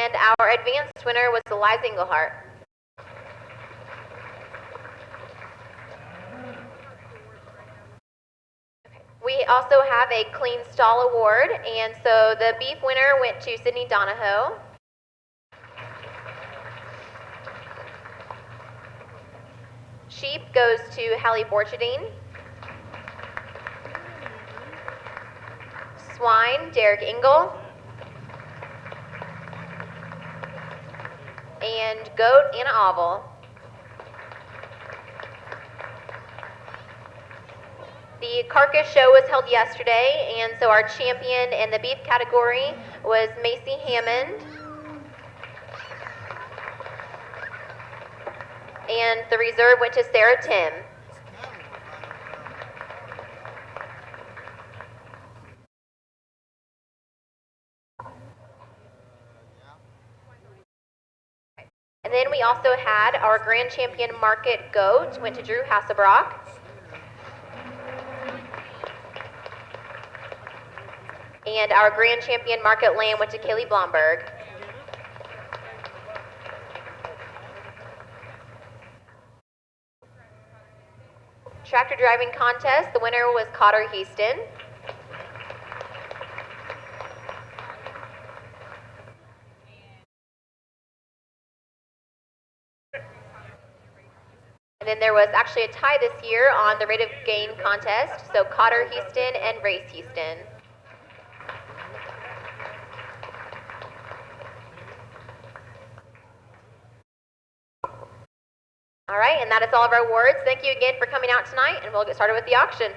And our advanced winner was Eliza Englehart. We also have a clean stall award, and so the beef winner went to Sydney Donahoe. Sheep goes to Hallie Borcherdine. Swine, Derek Engel. And goat, Anna Oval. The carcass show was held yesterday, and so our champion in the beef category was Macy Hammond. And the reserve went to Sarah Tim. And then we also had our grand champion market goat went to Drew Hassebrock. And our grand champion market lamb went to Kaylee Blomberg. Tractor driving contest, the winner was Cotter Houston. And then there was actually a tie this year on the rate of gain contest, so Cotter Houston and Race Houston. All right, and that is all of our awards. Thank you again for coming out tonight, and we'll get started with the auction.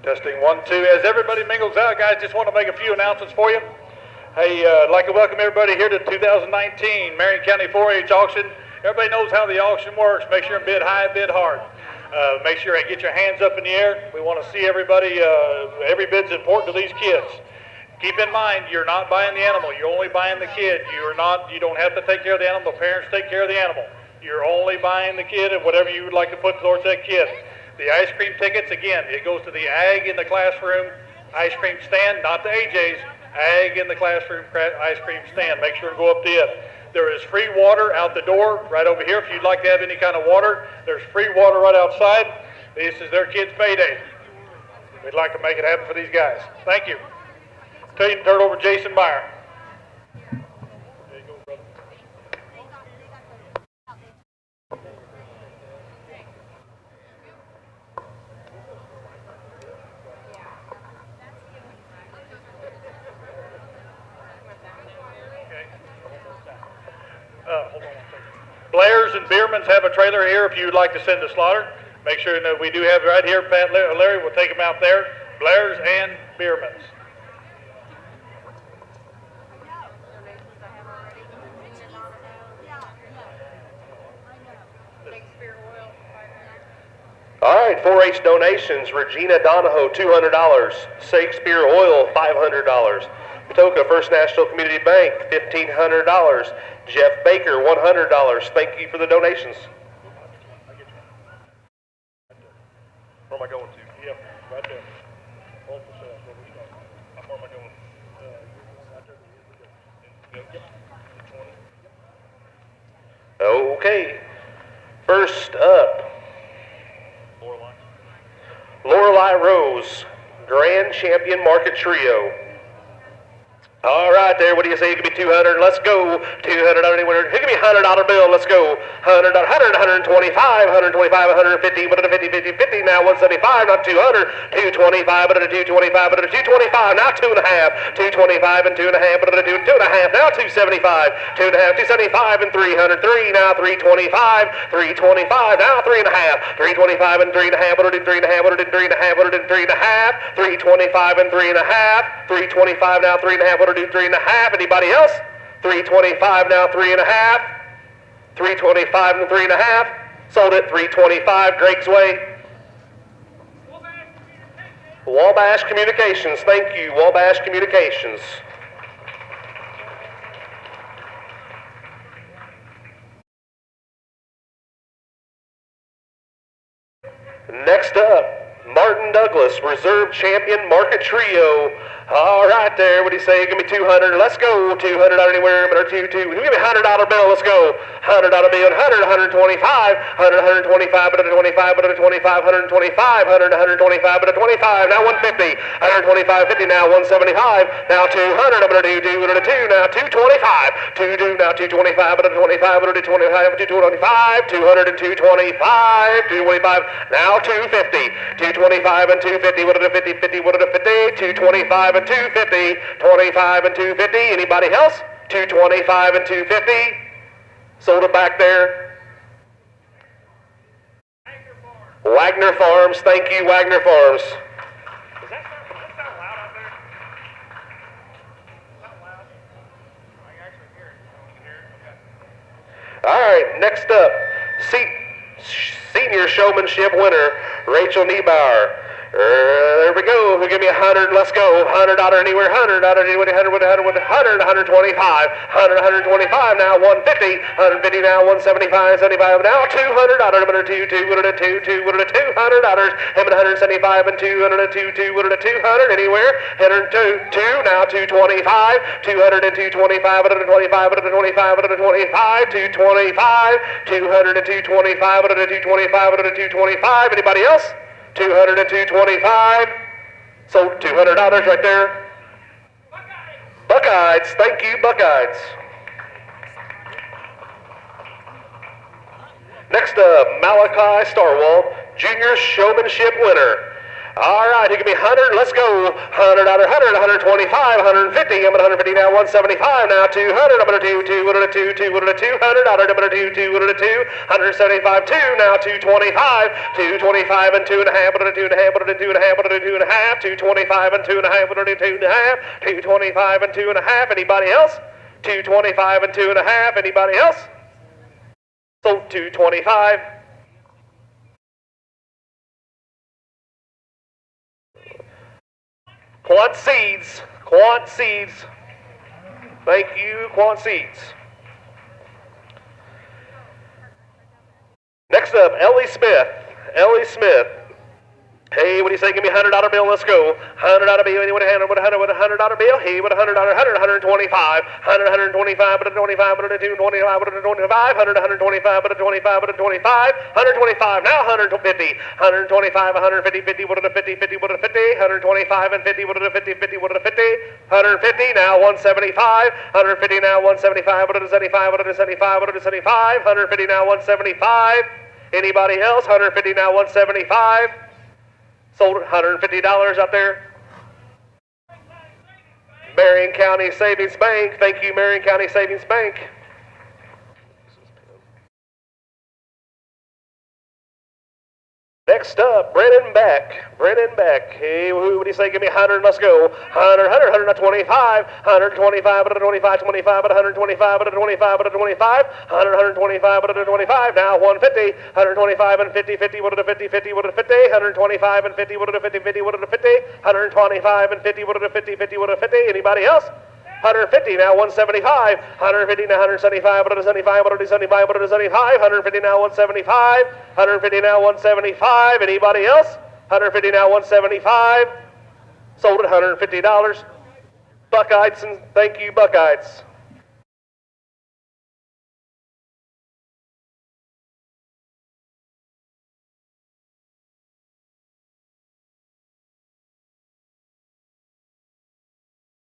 Testing 1, 2. As everybody mingles out, guys, just want to make a few announcements for you. Hey, I'd like to welcome everybody here to 2019 Marion County 4-H auction. Everybody knows how the auction works. Make sure and bid high, bid hard. Make sure and get your hands up in the air. We want to see everybody. Every bid's important to these kids. Keep in mind, you're not buying the animal. You're only buying the kid. You don't have to take care of the animal. The parents take care of the animal. You're only buying the kid and whatever you would like to put towards that kid. The ice cream tickets, again, it goes to the ag in the classroom ice cream stand, not the AJ's. Ag in the classroom ice cream stand. Make sure to go up to it. There is free water out the door right over here. If you'd like to have any kind of water, there's free water right outside. This is their kids' payday. We'd like to make it happen for these guys. Thank you. Turn it over to Jason Meyer. There you go, brother. Hold on one second. Blair's and Bierman's have a trailer here if you would like to send to slaughter. Make sure that we do have it right here. Pat Larry will take them out there. Blair's and Bierman's. All right, 4-H donations. Regina Donahoe, $200. Shakespeare Oil, $500. Patoka First National Community Bank, $1,500. Jeff Baker, $100. Thank you for the donations. Where am I going to? Yep, right there. Hold for sale. Where am I going? Okay. First up, Lorelei Rose, Grand Champion Market Trio. All right, there. What do you say? It could be 200. Let's go. 200 anywhere. It could be $100 bill. Let's go. 100, 100, 125, 125, 150, 150, 50, 50. Now 175. Not 200. 225, but at a 225, but at a 225. Now 2.5. 225 and 2.5, but at a 2.5. Now 275. 2.5. 275 and 300. 3 now 325. 325. Now 3.5. 325 and 3.5, but at a 3.5, but at a 3.5, but at a 3.5. 325 and 3.5. 325 now 3.5. What do 3.5? Anybody else? 325 now 3.5. 325 and 3.5. Sold at 325. Drake's Way. Wabash Communications. Thank you, Wabash Communications. Next up, Martin Douglas, Reserve Champion Market Trio. All right there, what do you say? Give me 200. Let's go. 200 out anywhere, but two. Give me a $100 bill. Let's go. $100 bill. 100, 125, 100, 125, but a 25, but a 25, 125, 100, 125, but a 25. Now 150, 125, 50. Now 175. Now 200. I'm gonna do 2, but a 2. Now 225. 2, now 225, but a 25, but a 25, 225, 200 and 225, 225. Now 250, 225 and 250. What are the 50, 50? What are the 50? 225. And 250, 25 and 250. Anybody else? 225 and 250. Sold it back there. Wagner Farms. Thank you, Wagner Farms. Does that sound loud out there? Is that loud? I can actually hear it. I can hear it. Okay. All right, next up, senior showmanship winner, Rachel Niebauer. There we go. Give me 100. Let's go. $100 anywhere. 100 anywhere. 100, 125. 100, 125. Now 150. 150 now. 175. 75 now. $200. Number 2. 2. What are the 2? 2. What are the $200? Him and 175 and 200 and 2. 2. What are the 200 anywhere? 102. 2 now. 225. 200 and 225. 125. 125. 125. 225. 200 and 225. 125. 125. Anybody else? 200 and 225. So $200 right there. Buckeyes. Thank you, Buckeyes. Next up, Malachi Starwall, Junior Showmanship winner. All right, give me 100. Let's go. $100, 100, 125, 150. I'm at 150 now. 175 now. 200. I'm at a 2. 2. What are the 2? 2. What are the $200? I'm at a 2. 2. What are the 2? 175. 2 now. 225. 225 and 2.5. What are the 2.5? What are the 2.5? What are the 2.5? 225 and 2.5. What are the 2.5? 225 and 2.5. Anybody else? 225 and 2.5. Anybody else? So 225. Quant Seeds. Quant Seeds. Thank you, Quant Seeds. Next up, Ellie Smith. Ellie Smith. Hey, what do you say? Give me a $100 bill. Let's go. $100 bill. Anyone with a $100 bill? Hey, with a $100, 100, 125, 100, 125, but a 25, but a 2, 25, but a 25, 100, 125, but a 25, but a 25, 125. Now 150, 125, 150, 50. What are the 50, 50? What are the 50? 125 and 50. What are the 50, 50? What are the 50? 150. Now 175. 150 now 175. What are the 75? What are the 75? What are the 75? 150 now 175. Anybody else? 150 now 175. Sold $150 out there. Marion County Savings Bank. Thank you, Marion County Savings Bank. Next up, Brennan Beck. Brennan Beck. Hey, what do you say? Give me 100. Let's go. 100, 100, 125, 125, but a 25, 25, but a 125, but a 25, but a 25, 100, 125, but a 25. Now 150, 125 and 50, 50. What are the 50, 50? What are the 50? 125 and 50. What are the 50, 50? What are the 50? 125 and 50. What are the 50, 50? What are the 50? Anybody else? 150 now 175, 150 now 175, what are the 75, what are the 75, what are the 75, 150 now 175, 150 now 175, anybody else? 150 now 175, sold at $150. Buckeyes, and thank you, Buckeyes.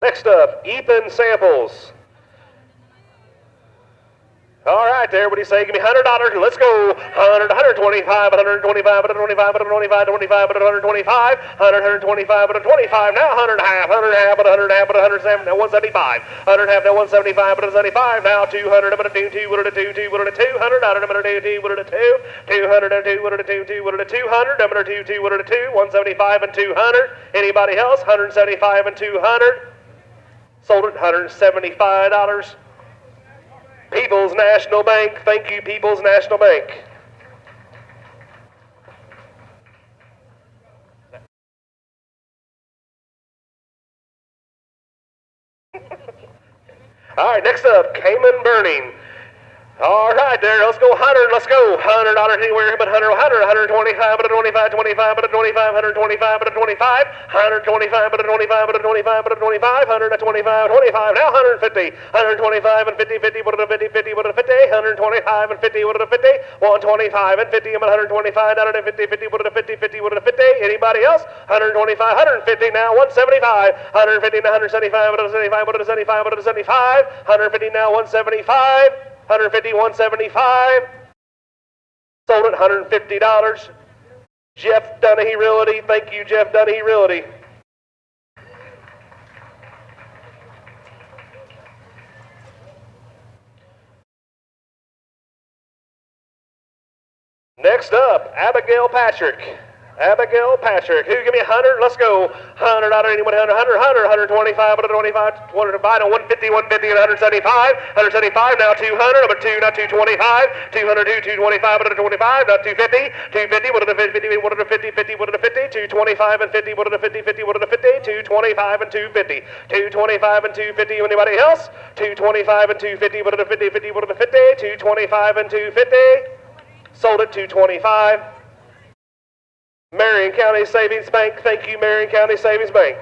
Next up, Ethan Samples. All right, there. What do you say? Give me $100. Let's go. 100, 125, 125, 125, 125, 125, 125, 125, 125. Now 100 and a half, 100 and a half, 100 and a half, 107. Now 175. 100 and a half, now 175, 175. Now 200. I'm gonna do 2. What are the 2? 2. What are the 200? I'm gonna do 2. What are the 2? 200 and 2. What are the 2? 2. What are the 200? I'm gonna do 2. What are the 2? 175 and 200. Anybody else? 175 and 200. Sold at $175. People's National Bank. Thank you, People's National Bank. All right, next up, Cayman Burning. All right, there. Let's go 100. Let's go. $100 anywhere but 100, 100, 125, but a 25, 25, but a 25, 125, but a 25, 125, but a 25, but a 25, but a 25, 125, 25. Now 150, 125 and 50, 50, what a 50, 50, what a 50, 125 and 50, what a 50, 125 and 50, and 125, down to 50, 50, what a 50, 50, what a 50. Anybody else? 125, 150 now, 175, 150 now, 175, what a 75, what a 75, what a 75, 150 now, 175. 150, 175. Sold at $150. Jeff Dunahee Realty. Thank you, Jeff Dunahee Realty. Next up, Abigail Patrick. Abigail Patrick. Who give me 100? Let's go. $100, anyone, 100, 100, 125, 125, 150, 150, and 175. 175, now 200, number 2, now 225, 202, 225, 125, now 250, 250, what are the 50, what are the 50, 50, what are the 50, 225 and 50, what are the 50, 50, what are the 50, 225 and 250, 225 and 250, anybody else? 225 and 250, what are the 50, 50, what are the 50, 225 and 250, sold at 225. Marion County Savings Bank. Thank you, Marion County Savings Bank.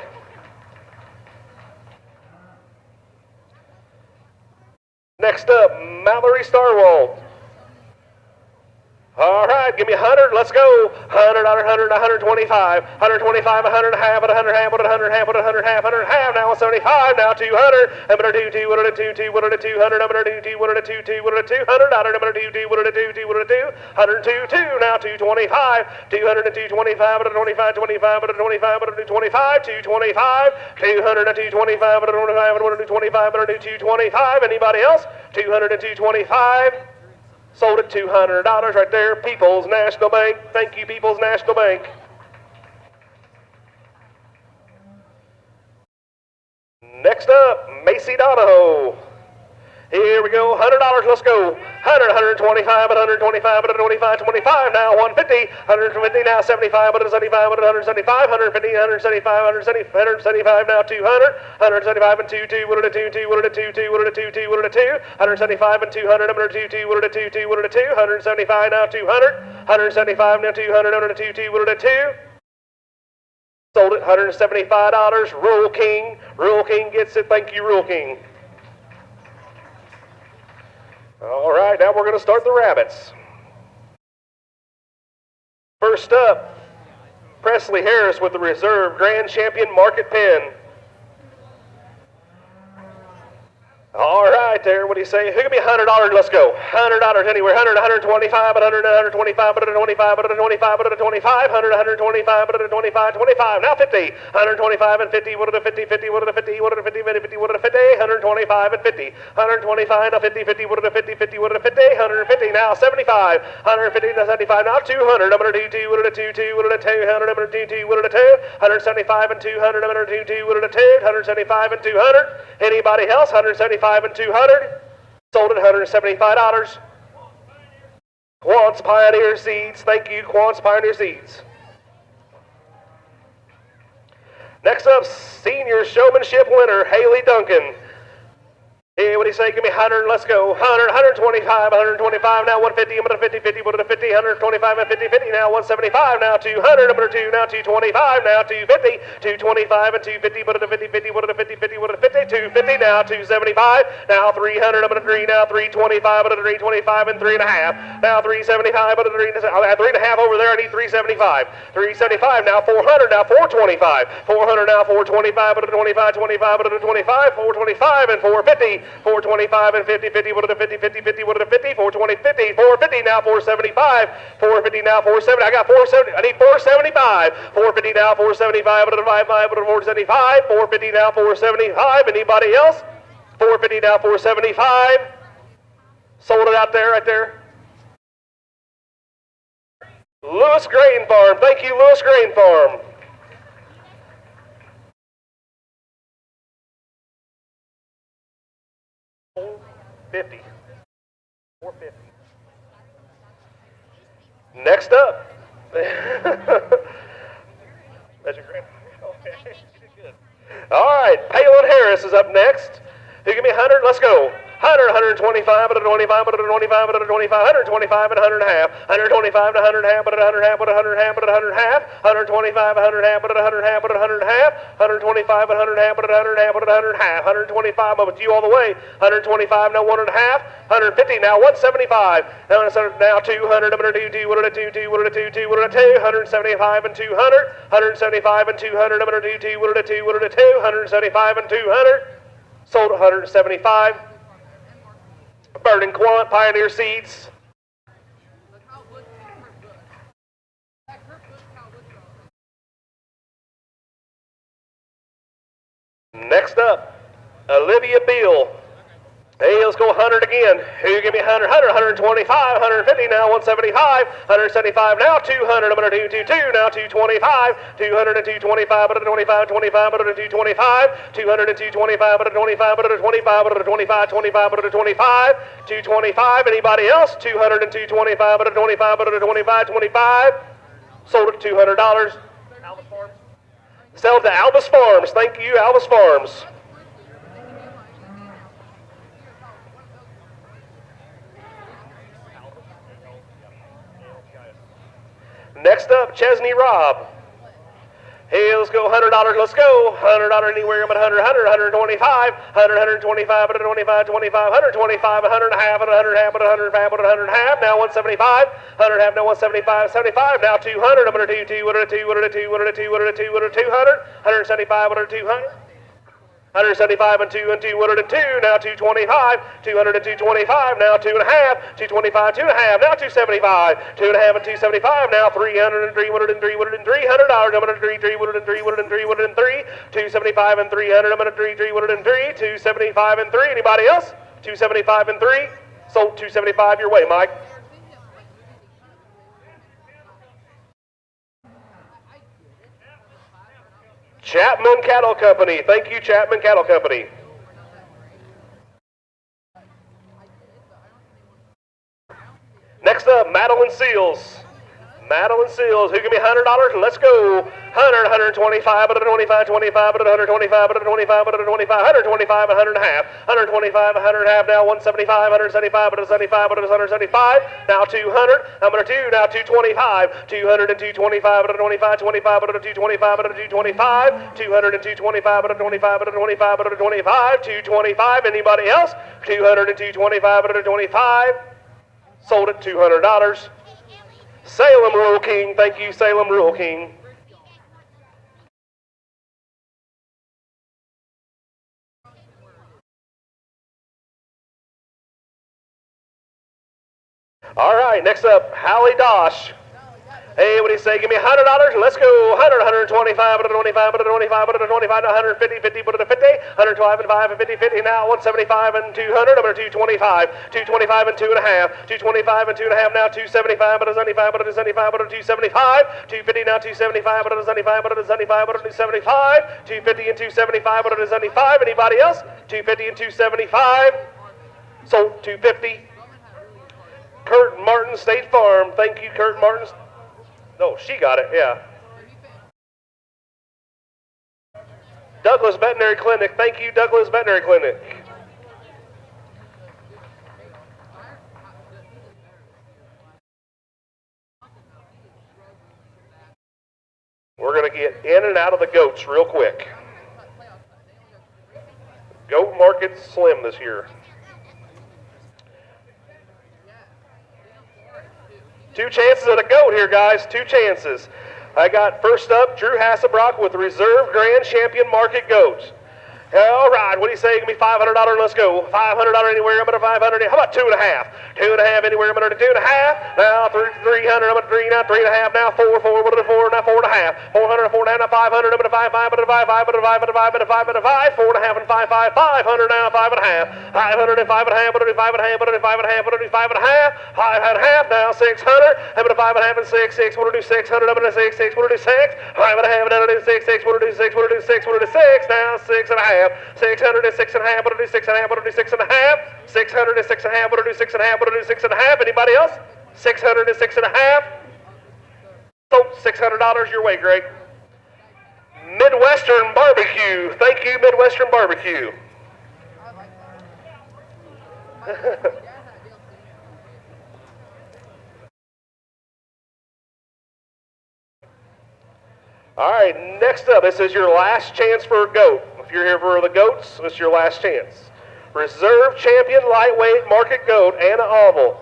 Next up, Mallory Starwald. All right, give me 100. Let's go. $100, 100, 125, 125, 100 and a half, 100 and a half, 100 and a half, 100 and a half, 100 and a half. Now 175. Now 200. Number 2, 2, 100, 2, 2, 100, 200. Number 2, 2, 100, 2, 2, 100, 200. Number 2, 2, 100, 2, 2, 100, 2, 102, 2. Now 225. 200 and 225, 125, 25, 125, 125, 225, 200 and 225, 125, 125, 125. Anybody else? 200 and 225. Sold at $200 right there. People's National Bank. Thank you, People's National Bank. Next up, Macy Donahoe. Here we go, $100, let's go. 100, 125, 125, 125, 25, now 150, 150, now 75, 175, 175, 150, 175, 175, now 200, 175 and 2, 2, 1 2, 2, 1 2, 2, 1 2, 2, 1 2, 175 and 200, number 2, 2, 1 2, 2, 1 2, 175, now 200, 175, now 200, number 2, 2, 1 2. Sold at $175. Rural King. Rural King gets it. Thank you, Rural King. All right, now we're going to start the rabbits. First up, Presley Harris with the reserve Grand Champion Market Pen. All right, there. What do you say? Who give me $100? Let's go. $100 anywhere. 100, 125, 100, 125, 125, 125, 125, 100, 125, 125, 25. Now 50. 125 and 50. What are the 50? 50. What are the 50? What are the 50? 50. What are the 50? 125 and 50. 125 now 50. 50. What are the 50? 50. What are the 50? 150 now 75. 150 now 75 now 200. Number 2, 2. What are the 2, 2? What are the 200? Number 2, 2. What are the 2? 175 and 200. Number 2, 2. What are the 2? 175 and 200. Anybody else? 175 and 200. Sold at $175. Quant's Pioneer Seeds. Thank you, Quant's Pioneer Seeds. Next up, Senior Showmanship winner, Haley Duncan. Hey, what do you say? Give me 100, let's go. 100, 125, 125, now 150, I'm going to 50, 50, what are the 50, 125 and 50, 50, now 175, now 200, number 2, now 225, now 250, 225 and 250, what are the 50, 50, what are the 50, 50, what are the 50, 250, now 275, now 300, I'm going to 3, now 325, what are the 325 and 3.5, now 375, what are the 3, I'll add 3.5 over there, I need 375, 375, now 400, now 425, 400, now 425, what are the 25, 25, what are the 25, 425 and 450, 425 and 50, 50, what are the 50, 50, 50, what are the 50, 420, 50, 450, now 475, 450, now 470, I got 470, I need 475, 450, now 475, what are the 55, what are the 475, 450, now 475, anybody else? 450, now 475, sold it out there, right there. Lewis Grain Farm, thank you, Lewis Grain Farm. $450. Next up. That's your grandpa. Okay, you did good. All right, Palin Harris is up next. Who give me 100? Let's go. 100, 125, 125, 125, 125, 125 and 100 and a half, 125 to 100 and a half, but 100 and a half, but 100 and a half, but 100 and a half, 125, 100 and a half, but 100 and a half, but 100 and a half, 125, 100 and a half, but 100 and a half, but 100 and a half, 125 up with you all the way, 125 now 1 and a half, 150 now 175, now 200, I'm going to do 2, what did I do, 2, what did I do, 2, what did I do, 175 and 200, 175 and 200, I'm going to do 2, what did I do, what did I do, 175 and 200, sold 175. Burning Quant, Pioneer Seeds. Next up, Olivia Beal. Hey, let's go 100 again. Who give me 100, 100, 125, 150 now, 175, 175 now, 200. I'm going to do 2, 2 now, 225, 200 and 225, 125, 25, 225, 200 and 225, 125, 125, 125, 25, 125, 225. Anybody else? 200 and 225, 125, 125, 25. Sold at $200. Albus Farms. Sell to Albus Farms. Thank you, Albus Farms. Next up, Chesney Robb. Hey, let's go $100. Let's go $100 anywhere. I'm at 100, 100, 125, 100, 125, 125, 25, 125, 100 and a half, 100 and a half, 100 and a half, 100 and a half. Now 175, 100 and a half. Now 175, 75. Now 200. I'm going to do 2. What are 2? What are 2? What are 2? What are 2? What are 200? 175. What are 200? 175 and 2 and 2, what are the 2? Now 225, 200 and 225, now 2 and a half, 225, 2 and a half, now 275, 2 and a half and 275, now 300 and 3, what are the 3, what are the $300, I'm going to 3, 3, what are the 3, what are the 3, what are the 3, 275 and 300, I'm going to 3, 3, what are the 3, 275 and 3, anybody else? 275 and 3, sold 275 your way, Mike. Chapman Cattle Company. Thank you, Chapman Cattle Company. Next up, Madeline Seals. Madeline Seals. Who give me $100? Let's go. 100, 125, 125, 25, 125, 125, 125, 125, 100 and a half, 125, 100 and a half, now 175, 175, 175, 175, now 200, I'm going to 2, now 225, 200 and 225, 125, 25, 225, 225, 200 and 225, 125, 125, 125, 225, anybody else? 200 and 225, 125, sold at $200. Salem Rural King, thank you, Salem Rural King. All right, next up, Hallie Dosh. Hey, what do you say? Give me $100. Let's go. 100, 125, 125, 125, 125, 150, 50, put it at 50, 125 and 5 and 50, 50. Now 175 and 200. I'm going to 225, 225 and 2 and a half, 225 and 2 and a half. Now 275, but it's 75, but it's 75, but it's 275, 250 now 275, but it's 75, but it's 75, but it's 275, 250 and 275, but it's 75. Anybody else? 250 and 275. Sold 250. Kurt Martin, State Farm. Thank you, Kurt Martin. Oh, she got it, yeah. Douglas Veterinary Clinic. Thank you, Douglas Veterinary Clinic. We're going to get in and out of the goats real quick. Goat market's slim this year. 2 chances at a goat here, guys. 2 chances. I got first up Drew Hasselbrock with Reserve Grand Champion Market Goat. All right, what do you say? Give me $500. Let's go. $500 anywhere. I'm going to 500. How about 2 and a half? 2 and a half anywhere. I'm going to 2 and a half. Now 300. I'm going to 3 now. 3 and a half. Now 4. What are the 4? Now 4 and a half. 400. 4 now. Now 500. I'm going to 5. I'm going to 5. I'm going to 5. I'm going to 5. I'm going to 5. I'm going to 5. 4 and a half and 5. 500 now. 5 and a half. 500 and 5 and a half. I'm going to 5 and a half. I'm going to 5 and a half. I'm going to 5 and a half. 5 and a half. Now 600. I'm going to 5 and a half and 6. 6. What do 600? I'm going to 6. 6. What do 6? 5 and a half. Now 6. 6. What do 6? What do 6? What do 6? Now 6 and a half. 600. 6 and a half, what do 6 and a half, what do 6 and a half, 600 and 6 and a half, what do 6 and a half, what do 6 and a half, anybody else? 600 and 6 and a half, so $600 your way, Greg. Midwestern Barbecue, thank you, Midwestern Barbecue. All right, next up, this is your last chance for a goat. If you're here for the goats, this is your last chance. Reserve champion lightweight market goat, Anna Oval.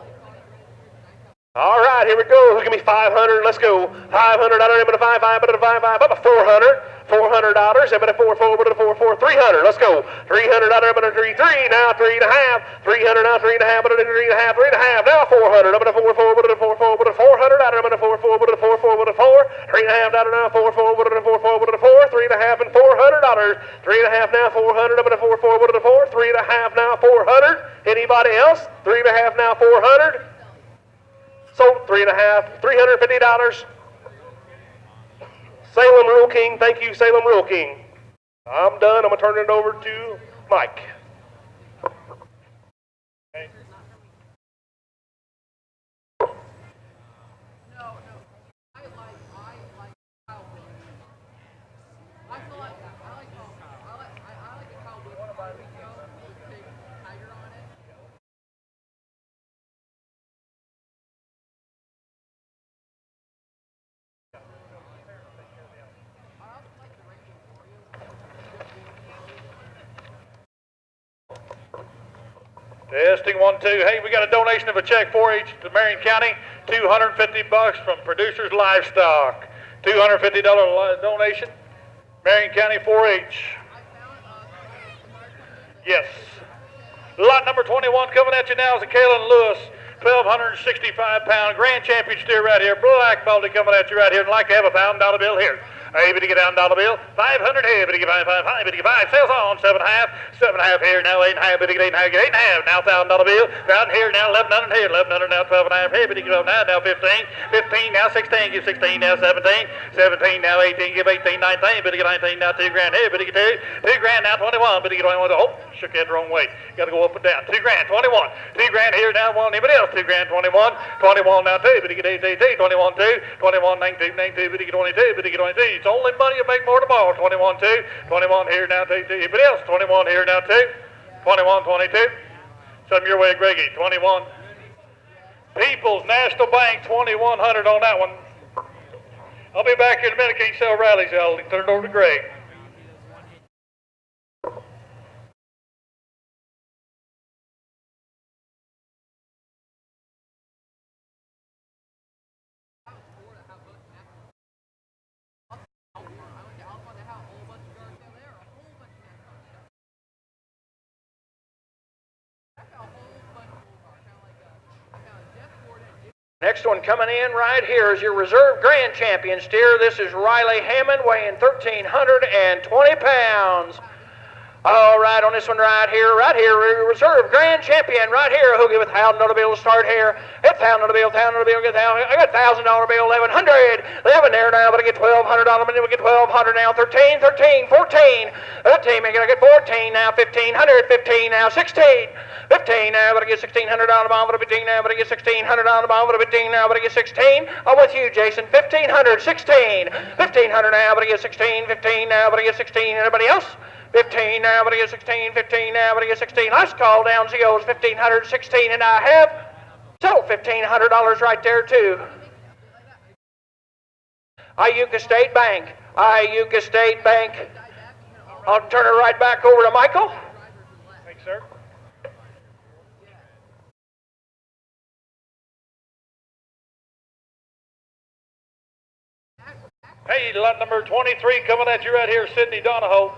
All right, here we go. Who give me 500? Let's go. 500. I don't even 5, 5, but 5, 5, but 400. $400. Everybody 4, 4, but 4, 4, 300. Let's go. 300. I don't even 3, 3. Now 3 and a half. 300 now 3 and a half, but 3 and a half, 3 and a half. Now 400. I'm gonna 4, 4, but 4, 4, but 400. I don't even 4, 4, but 4, 4, but 4. 3 and a half. I don't know 4, 4, but 4, 4, but 4. 3 and a half and $400. 3 and a half now 400. I'm gonna 4, 4, but 4. 3 and a half now 400. Anybody else? 3 and a half now 400. Sold 3 and a half, $350. Salem Rule King, thank you, Salem Rule King. I'm done. I'm gonna turn it over to Mike. Testing 1, 2. Hey, we got a donation of a check 4-H to Marion County, $250 from Producers Livestock. $250 donation, Marion County 4-H. Yes. Lot number 21 coming at you now is a Kalen Lewis, 1,265-pound grand champion steer right here. Black Baldy coming at you right here, and like to have a $1,000 bill here. Hey, but you get down $1 bill, 500 here, but you get 5, 5, 5, but you get 5, sales on, 7.5, 7.5 here, now 8.5, but you get 8.5, get 8.5, now $1,000 bill, down here, now 1,100 here, 1,100 now 12.5 here, but you get 12 now 15, 15 now 16, give 16 now 17, 17 now 18, give 18, 19, but you get 19 now 2 grand here, but you get 2 grand now 21, but you get 21, oh, shook that the wrong way, got to go up and down, 2 grand, 21, 2 grand here, now 1, anybody else, 2 grand, 21, 21 now 2, but you get 18, 21, 2, 21, 19, 19, but you get 22, but you get 22, it's only money you make more tomorrow, 21, 2, 21 here now 2, anybody else, 21 here now 2, 21, 22, some your way, Greggy, 21, People's National Bank, 2,100 on that one. I'll be back here in a minute, can't sell rallies, I'll turn it over to Greg. Next one coming in right here is your reserve grand champion steer. This is Riley Hammond, weighing 1,320 pounds. All right, on this one right here, reserve grand champion right here. Who'll give a $1,000 bill to start here? $1,000 bill, $1,000 bill, get $1,000. I got $1,000 bill, 1,100. 11 there now, but I get $1,200. But we get 1,200 now. 13, 13, 14. 13, I get 14 now. 1,500, 15 now. 16. 15 now, but I get $1,600 bond, but I 15 now, but I get $1,600 bond, but I 15 now, but I get 16. I'm with you, Jason. 1,500, 16. 1,500 now, but I get 16. 15 now, but I get 16. Anybody else? 15 now, but I get 16. 15 now, but I get 16. Let's call down ZO's 1,500, 16, and I have sold $1,500 right there too. Iuka State Bank. Iuka State Bank. I'll turn it right back over to Michael. Thanks, sir. Hey, lot number 23 coming at you right here, Sydney Donahoe.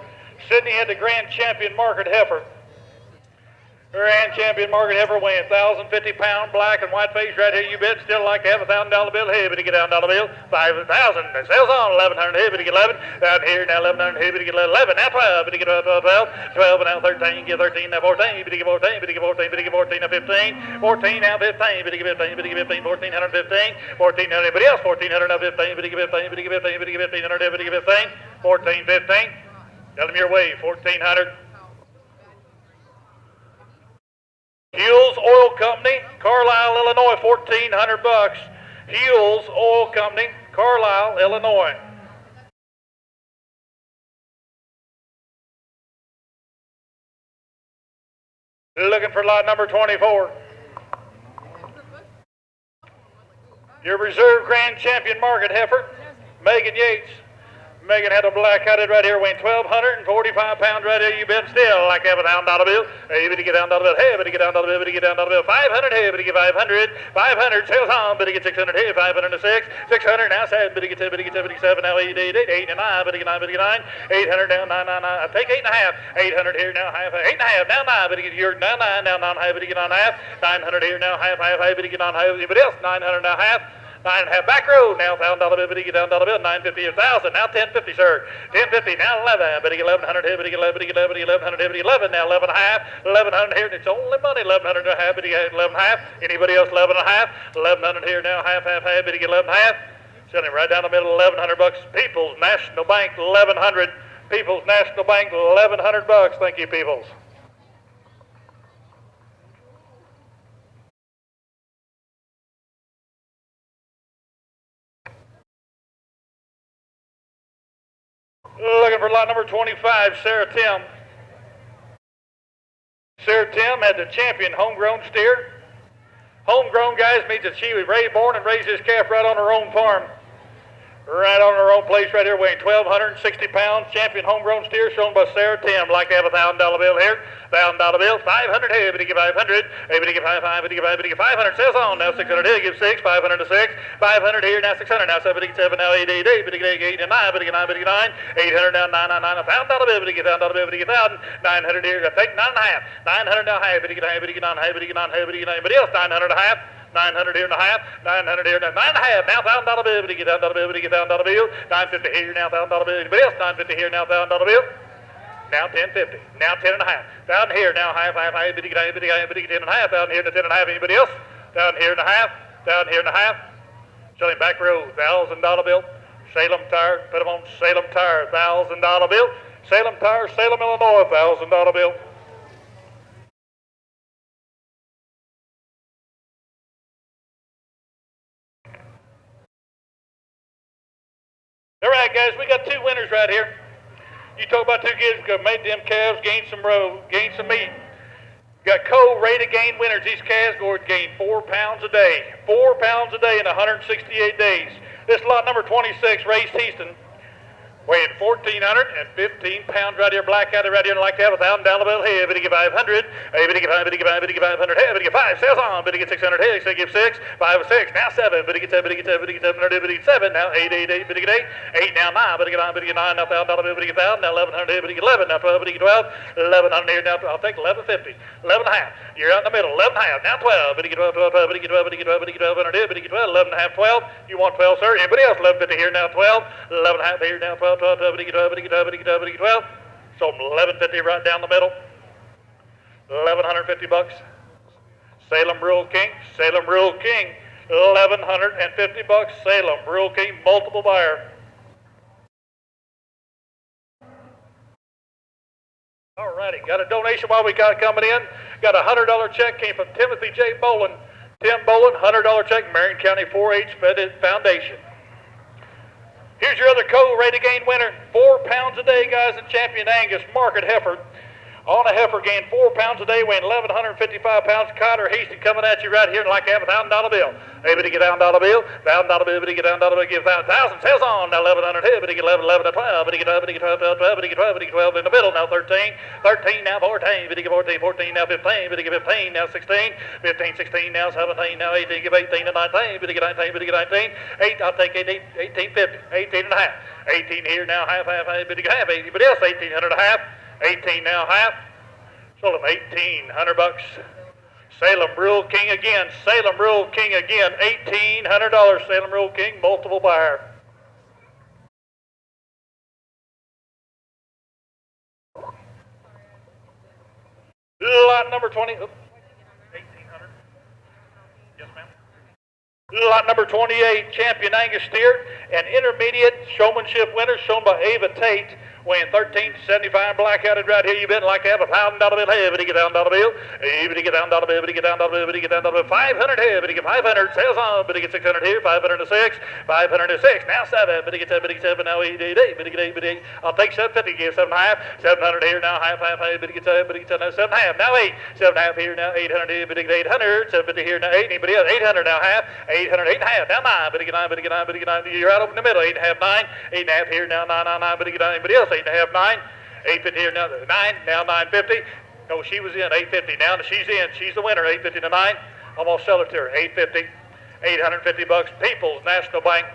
Sydney had the grand champion market heifer. Grand champion market heifer weighing 1,050-pound black and white face right here. You bet. Still like to have a $1,000 bill. Hey, but you get down $1 bill. 5,000. Sales on 1,100. Hey, but you get 11. Down here now 1,100. Hey, but you get 11. Now 12. But you get 12. 12 and now 13. Get 13 now 14. But you get 14. But you get 14. But you get 14 now 15. 14 now 15. But you get 15. But you get 15. 1,415. 1,400. Anybody else? 1,400 now 15. But you get 15. But you get 15. But you get 1,500. But you get 15. 14, 15. Tell them your way. 1,400. Hughes Oil Company, Carlisle, Illinois, $1,400. Hughes Oil Company, Carlisle, Illinois. Looking for lot number 24. Your reserve grand champion market heifer, Megan Yates. Megan had a black-headed right here, weighing 1,245 pounds right here. You've been still like have a $1,000 bill. Hey, bitty get down dollar bill. Hey, bitty get down dollar bill. Bitty get down dollar bill. 500. Hey, bitty get 500. 500. Sales on. Bitty get 600. Hey, 506. 600. Now 7. Bitty get 10. Bitty get 7. Bitty get 7. Now 8. 8 and 9. Bitty get 9. Bitty get 9. 800 now 9. I take 8 and a half. 800 here now half. 8 and a half. Now 9. Bitty get your now 9. Now 9 half. Bitty get 9 half. 900 here now half. Bitty get 9 half. Anybody else? 900 now half. 9 and a half back road. Now $1,000 bill. Bitty get down dollar bill. 950 1,000. Now 1050, sir. 1050. Now 11. Bitty get 1,100 here. Bitty get 11. Bitty get 11. Bitty get 1100 here. Bitty get 11. Now 11 and a half. 1,100 here. It's only money. 1,100 and a half. Bitty get 11 and a half. Anybody else? 11 and a half. 1,100 here. Now half. Bitty get 11 and a half. Selling right down the middle. 1,100 bucks. People's National Bank. 1,100. People's National Bank. 1,100 bucks. Thank you, People's. Looking for lot number 25, Sarah Tim. Sarah Tim had the champion homegrown steer. Homegrown, guys, means that she was born and raised this calf right on her own farm. Right on her own place right here, weighing 1,260 pounds. Champion homegrown steer shown by Sarah Tim. Like to have a $1,000 bill here. $1,000 bill. 500. Hey, everybody give 500. Everybody give 500. Everybody give 500. Says on. Now 600. Hey, give 6. 500 to 6. 500 here. Now 600. Now 7. 7. Now 8. 8. 8. Everybody get 8 and 9. Everybody get 9. Everybody get 9. 800 now 9. 9. 9. $1,000 bill. Everybody get $1,000 bill. Everybody get 1,000. 900 here. I take 9 and a half. 900 now. Hey, everybody get 9. Everybody get 9. Everybody get 9. Everybody get 9. Anybody else? 900 and a half. 900 here and a half, 900 here, now 9 and a half, now $1,000 bill, everybody get $1,000 bill, everybody get $1,000 bill, 950 here, now $1,000 bill, anybody else, 950 here, now $1,000 bill, now 1050, now 10 and a half, down here, now half, everybody get 10 and a half, down here to 10 and a half, anybody else, down here and a half, down here and a half, selling back row, $1,000 bill, Salem Tire, put them on Salem Tire, $1,000 bill, Salem Tire, Salem, Illinois, $1,000 bill. All right, guys, we got two winners right here. You talk about two kids who made them calves gain some meat. Got co-rated gain winners. These calves going to gain 4 pounds a day. 4 pounds a day in 168 days. This lot number 26, Ray Easton, weighing 1,415 pounds right here, black-eyed right here, and like to have a $1,000 bill. Hey, everybody get 500. Hey, everybody get 500. Hey, everybody get 5. Sales on. Everybody get 600. Hey, say give 6. 5 6. Now 7. Everybody get 7. Everybody get 7. Everybody get 7. Now 8. 8. 8. Everybody get 8. 8 now 9. Everybody get 9. Everybody get 9. Now $1,000. Everybody get 1,000. Now 1,100. Everybody get 11. Now 12. Everybody get 12. 1,100 here. Now I'll take 1150. 11 and a half. You're out in the middle. 11 and a half. Now 12. Everybody get 12. 12. 12. Everybody get 12. Everybody get 12. Everybody get 12. Everybody get 12. 11 and a half. 12. You want 12, sir? Anybody else? 1150 here. Now 12. 11 and a half here. Now 12. 12. 12. Everybody get 12. Everybody get 12, everybody get 12. So 1150 right down the middle. 1,150 bucks. Salem Rural King, Salem Rural King. 1,150 bucks. Salem Rural King, multiple buyer. All righty, got a donation while we got it coming in. Got a $100 check came from Timothy J. Bolin. Tim Bolin, $100 check, Marion County 4-H Foundation. Here's your other co-rated gain winner. 4 pounds a day, guys, in Champion Angus Market heifer. On a heifer gained 4 pounds a day, weighing 1,155 pounds. Cotter Hasty coming at you right here, and like to have a $1,000 bill. Everybody get $1,000 bill. $1,000 bill. Everybody get $1,000 bill. Give 1,000. Sales on. Now 1,100. Everybody get 11. 11 to 12. Everybody get 12. Everybody get 12. 12. 12. Everybody get 12. Everybody get 12 in the middle. Now 13. 13 now 14. Everybody get 14. 14 now 15. Everybody get 15 now 16. 15. 16 now 17. Now 18. Give 18 to 19. Everybody get 19. Everybody get 19. 8. I'll take 18. 1850. 18 and a half. 18 here now half. Everybody get half. Anybody else? 1,800 and a half. 18 now half. Sold him 1,800 bucks. Salem Rural King again. Salem Rural King again. $1,800. Salem Rural King, multiple buyer. Lot number 20. 1,800. Yes, ma'am. Lot number 28, Champion Angus Steer, an intermediate showmanship winner shown by Ava Tate, weighing 1375, black-headed right here. You bet like to have $1,000 bill. Hey, everybody get down dollar bill. Everybody get down dollar bill. Everybody get down dollar bill. Everybody get down dollar bill. 500 here. Everybody get 500. Sales on. Everybody get 600 here. 506. 506. Now 7. Everybody get 7. Everybody get 7. Now 8. Everybody get 8. Everybody. I'll take 750. Give 7.5. 700 here. Now half. Everybody get 7. Everybody get 7. Now 7.5. Now 8. 7.5 here. Now 800. Everybody get 800. 750 here. Now 8. Anybody else? 800 now half. 800. 8.5. Now 9. Everybody get 9. Everybody get 9. Everybody get 9. You're out over in the middle. 8.5. 9. 8.5 here. Now 9. 9. 9. Everybody get 9. Anybody else? 8.5. 9. 850 here. Now 9. Now 950. No, she was in 850. Now she's in. She's the winner. 850 to 9. I'm gonna sell it to her. 850. 850 bucks. People's National Bank.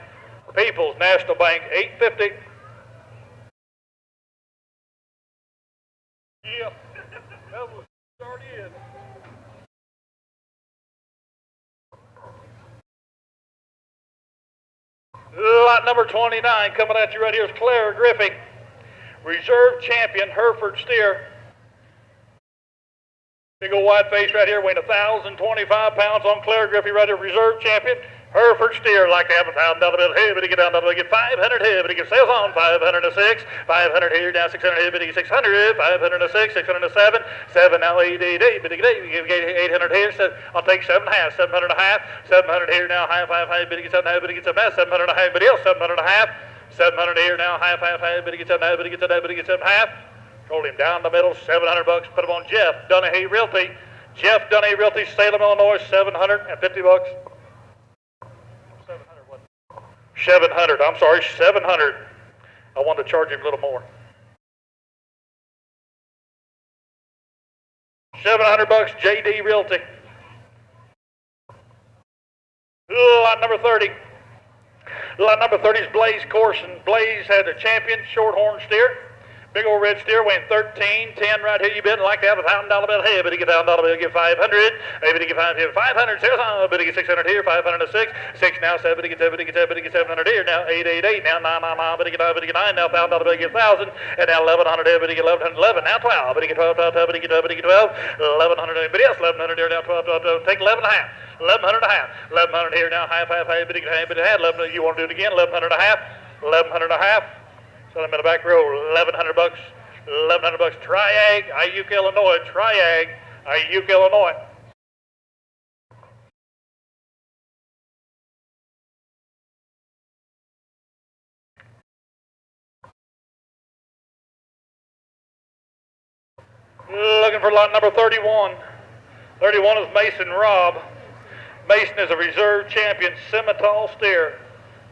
People's National Bank. 850. Yeah. That was already in. Lot number 29 coming at you right here is Clara Griffey, reserve champion, Hereford steer. Big old wide face right here, weighing 1,025 pounds on Clara Griffey right here, reserve champion, Hereford steer. Like to have $1,000 bill. Hey, everybody get down dollar bill. Get 500 here. Everybody get sales on. 506. 500 here. Now 600 here. Everybody get 600. 506. 607. 7 now 8. Everybody get 800 here. So I'll take 7.5. 700 and a half. 700 here. Now half. Everybody get 7. Everybody get 7. 700 and a half. Everybody else 700 and a half. 700 here. Now half. Everybody get 7. Everybody get 7. Everybody get 7 half. Roll him down the middle. 700 bucks. Put him on Jeff Dunahee Realty. Jeff Dunahee Realty, Salem, Illinois. 750 bucks. 700. I'm sorry, 700. I wanted to charge him a little more. 700 bucks, JD Realty. Lot number 30. Lot number 30 is Blaze Corson. Blaze had a champion shorthorn steer. Big old red steer weighing 1310 right here. You bid like to have $1,000 bill. Hey, everybody get $1,000 bill. Get 500. Everybody get 500. 500. Sales on. Everybody get 600 here. 506. 6 now. 7. Get 7. Get 7. Get 700 here. Now 888. Now 9. Everybody get 9. Everybody get 9. Now $1,000 bill. Get 1,000. And now 1,100. Everybody get 1,100. 11. Now 12. Everybody get 12. 12. Everybody get 12. Everybody get 12. 1,100. Everybody else 1,100 here. Now 12. 12. 12. Take 11 and a half. 1,100 and a half. 1,100 here. Now half. Everybody get half. Everybody had 11. You want to do it again? 1,100 and a half. 1,100 and a half. Sell them in the back row. 1,100 bucks. 1,100 bucks. Triag, Iyuka, Illinois. Triag, Iyuka, Illinois. Looking for lot number 31. 31 is Mason Robb. Mason is a reserve champion, Simmental steer.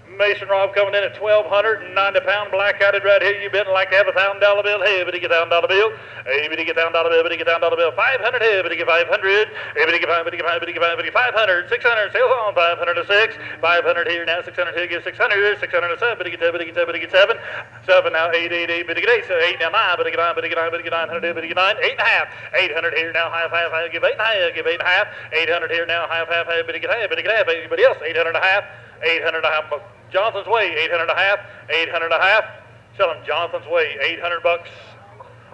Mason Robb coming in at 1,290 pound, black-eyed right here. You been like to have $1,000 bill. Hey, everybody get $1,000 bill. Everybody get $1,000 bill. Everybody get $1,000 bill. 500 here. Everybody get 500. Everybody get 500. Everybody get 500. Everybody get 500. 600. Sales on. 506. 500 here. Now 600 here. Give 600. 607. Everybody get 7. Everybody get 7. Everybody get 7. 7 now. 8. 8. 8. Everybody get 8. So 8 now 9. Everybody get 9. Everybody get 9. Everybody get 900. Everybody get 9. 8 and a half. 800 here. Now half. Half. Half. Give 8 and a half. Give 8 and a half. 800 here. Now half. Half. Everybody get half. Everybody get half. Everybody else 800 and a half. 800 and a half. Jonathan's Way, 800 and a half, 800 and a half. Selling Jonathan's Way, 800 bucks.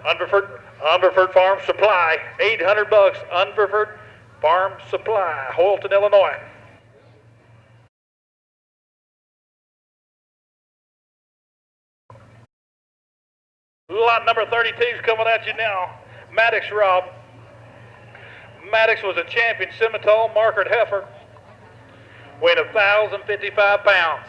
Unpreferred Farm Supply, 800 bucks. Unpreferred Farm Supply, Houlton, Illinois. Lot number 32 is coming at you now. Maddox Robb. Maddox was a champion Simmental markered heifer, weighing 1,055 pounds.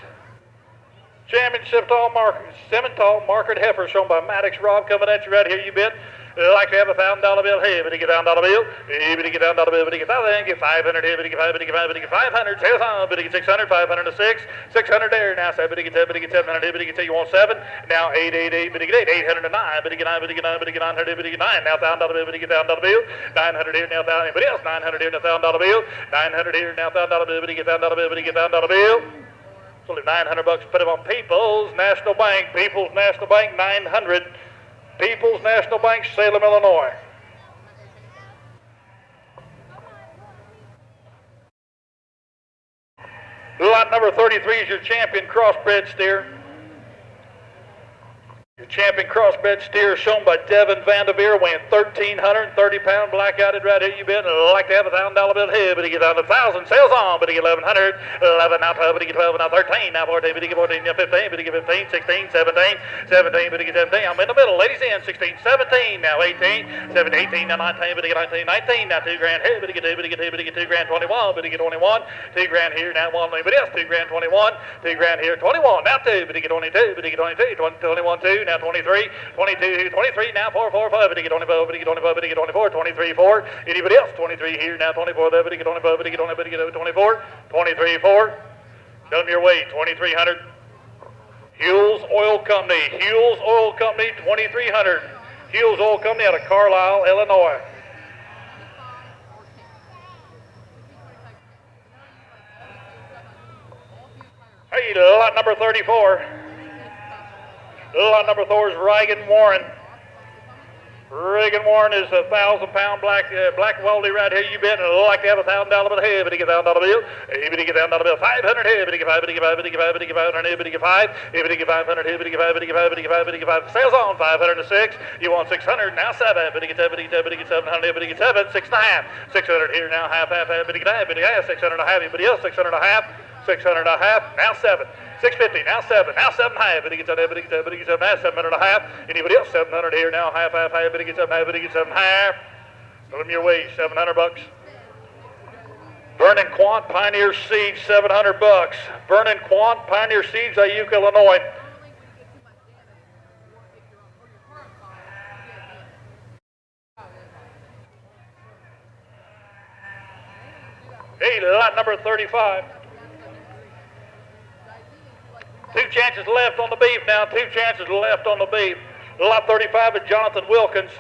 Championship Simmental markered heifer shown by Maddox Robb coming at you right here. You bet. Like to have $1,000 bill. Hey, everybody get $1,000 bill. Everybody get $1,000 bill. Everybody get 1,000. Get 500. Everybody get 500. Everybody get 500. Sales on. Everybody get 600. 506. 600 there. Now 7. Everybody get 700. Everybody get 7. You want 7. Now 8. 8. 8. Everybody get 8. 809. Everybody get 9. Everybody get 9. Everybody get 900. Everybody get 9. Now $1,000 bill. Everybody get $1,000 bill. 900 here. Now 1,000. Anybody else? 900 here. Now $1,000 bill. 900 here. Now $1,000 bill. Everybody get $1,000 bill. Everybody get $1,000 bill. So 900 bucks. Put them on People's National Bank. People's National Bank 900. People's National Bank, Salem, Illinois. Lot number 33 is your champion crossbred steer. Your champion crossbred steer shown by Devin Vanderveer, weighing 1,330 pound, black-eyed right here. You bet. Like to have $1,000 bill here, but he gets on 1,000. Sales on, but he get 1,100. 11 now 12, but he get 12 now 13. Now 14, but he get 14. Now 15, but he get 15. 16, 17, 17, but he get 17. I'm in the middle, ladies in. 16, 17. Now 18, 17, 18. Now 19, but he get 19. 19. Now $2 grand here, but he get 2, but he get 2, but he get $2 grand 21, but he get 21. $2 grand here. Now 1 million, but yes, $2 grand 21. $2 grand here. 21. Now 2, but he get 22, but he get 22. 21 2. Now 23, 22, 23, now 4, 4, 5, but he get 25, but he get 25, but he get 24, 23, 4. Anybody else? 23 here, now 24 there, but he get 25, but he get 20, but he get 24, 23, 4. Tell him your weight, 2,300. Hughes Oil Company, Hughes Oil Company, 2,300. Hughes Oil Company out of Carlisle, Illinois. Hey, lot number 34. Lot number 4 is Reagan Warren. Reagan Warren is a 1,000-pound black weldy right here. You bet. Like to have $1,000 bill here, but he get $1,000 bill. But he get $1,000 bill. 500 here, but he get 5, but he get 5, but he get 5, but he get 500 here, but he get 5. But he get 500 here, but he get 5, but he get 5, but he get 5, but he get 5. Sales on 506. You want 600 now 7, but he get 7, but he get 7, but he get 700 here, but he get 7, 6.5. 600 here now half, but he get half, but he has 600 and a half. Anybody else? 600 and a half. 600 and a half. Now 7. 650, now 7, now 7 and a half, but he gets 7, but he gets 7, but he gets 7 and a half, 700 and a half. Anybody else? 700 here now, half, but he gets 7 and a half, but he gets 7 and a half. Tell him your way, $700. Vernon Quant, Pioneer Seeds, $700. Vernon Quant, Pioneer Seeds, Iuka, Illinois. Hey, lot number 35. 2 chances left on the beef now. 2 chances left on the beef. Lot 35 is Jonathan Wilkins.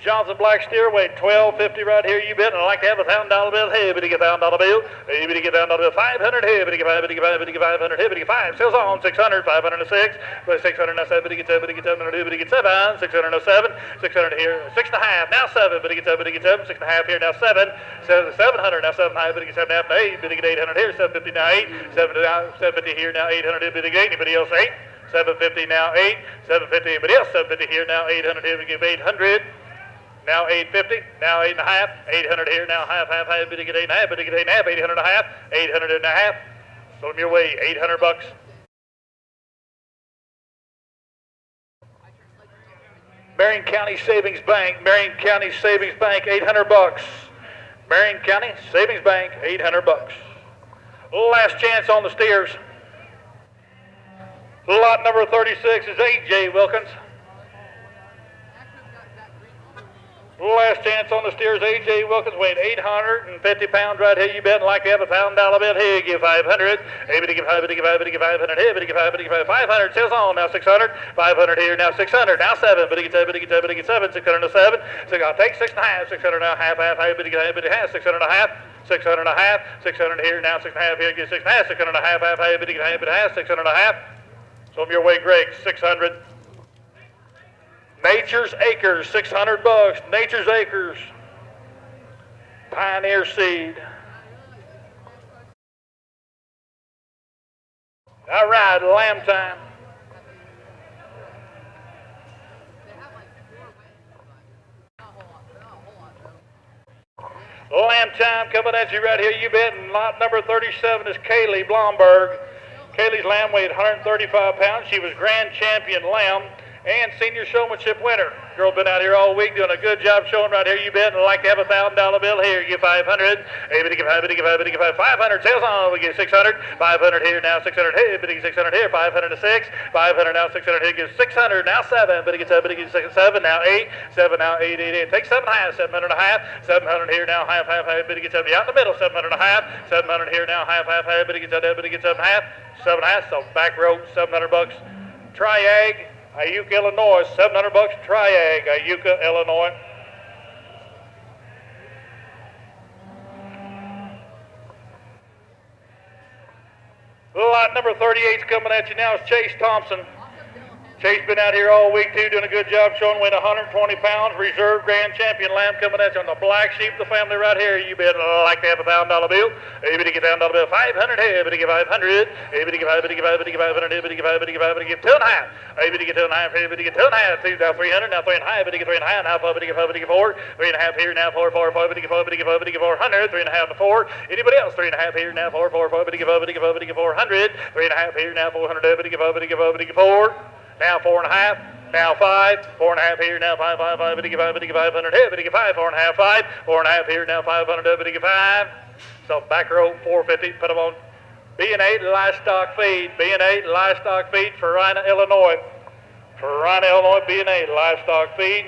Jonathan Black steer, weight 1250 right here. You bet. And I'd like to have $1,000 bill here, but he get $1,000 bill. But he get $1,000 bill. 500 here, but he get 5, but he get 5, but he get 500 here, but he get 5. Sales on 600, 506. But 600 now 7, but he get 7, but he get 700 here, but he get 7. 607, 600 here, 6.5 now 7, but he get 7, but he get 7. 6.5 here now 7. 700 now 7 high, but he get 7.5 now 8, but he get 800 here. 750 now 8. 750 here now 800 here, but he get 8. Anybody else 8? 750 now 8. 750 anybody else? 750 here now 800 here, but he give 800. Now 850, now 8.5, 800 here, now half, but he get 8.5, but he get 8.5, 800 and a half, 800 and a half. Show him your way, $800. Marion County Savings Bank, Marion County Savings Bank, $800. Marion County Savings Bank, $800. Last chance on the steers. Lot number 36 is A.J. Wilkins. Last chance on the steers, A.J. Wilkins, weighing 850 pounds right here. You bet. And like to have $1,000 bill here, give 500. Hey, but he give 5, but he give 5, but he give 500 here, but he give 5, but he give 500. Sales on now 600. 500 here, now 600. Now 7, but he gets 7, but he gets 7, but he gets 7. 600 to 7. So I'll take 6.5. 600 now half, but he gets but he has 600 and a half. 600 and a half. 600 here, now 6.5 here, get 6.5. 600 and a half, but he gets but it has 600 and a half. So I'm your way, Greg. 600. Nature's Acres, $600. Nature's Acres, Pioneer Seed. All right, lamb time. Lamb time coming at you right here. You bet. And lot number 37 is Kaylee Blomberg. Kaylee's lamb weighed 135 pounds. She was grand champion lamb and senior showmanship winner. Girl been out here all week doing a good job showing right here. You bet. And I'd like to have $1,000 bill here. Give 500. Hey, but he give 5, but he give 5, but he give 5. 500. Sales on. We get 600. 500 here now. 600 here. But he gets 600 here. 500 to 6. 500 now. 600 here. Gives 600 now 7. But he gets 7. But he gets 7 now 8. 7 now 8. 8. 8. Take 7 half. 700 and a half. 700 here now half. But he gets 7 out in the middle. 700 and a half. 700 here now half. But he gets 7. But he gets 7 half. 7 half. So back row $700. Triag. Iuka, Illinois, $700. Triag, Iuka, Illinois. Lot number 38 is coming at you now. It's Chase Thompson. Chase been out here all week too, doing a good job showing weight 120 pounds. Reserve grand champion lamb coming at you on the black sheep of the family right here. You bet like to have $1,000 bill. Able to get $1,000 bill. 500. Able to get 500. Able to get 500. Able to get 500. Able to get 500. Able to get 2.5. Able to get 2.5. Able to get 2.5. Now 300. Now 3.5. Able to get 3.5. Now 5. Able to get 5. Able to get 4. 3.5 here. Now 4. 4. 5. Able to get 5. Able to get 5. Able to get 400. 3.5 to 4. Anybody else? 3.5 here. Now 4. 4. 5. Able to get 5. Able to get 5. Able to get 400. 3.5 here. Now 400. Able to get 5. Able to get 5. Able to get 4. Now 4.5. Now 5. 4.5 here. Now 5. 5. 5. Able to get 5. Able to get 500. Able to get 5. 4.5. 5. 4.5 here. Now 500. Able to get 5. So back row 450. Put them on. B&A livestock feed. B&A livestock feed for Rhina, Illinois. For Rhina, Illinois. B&A livestock feed.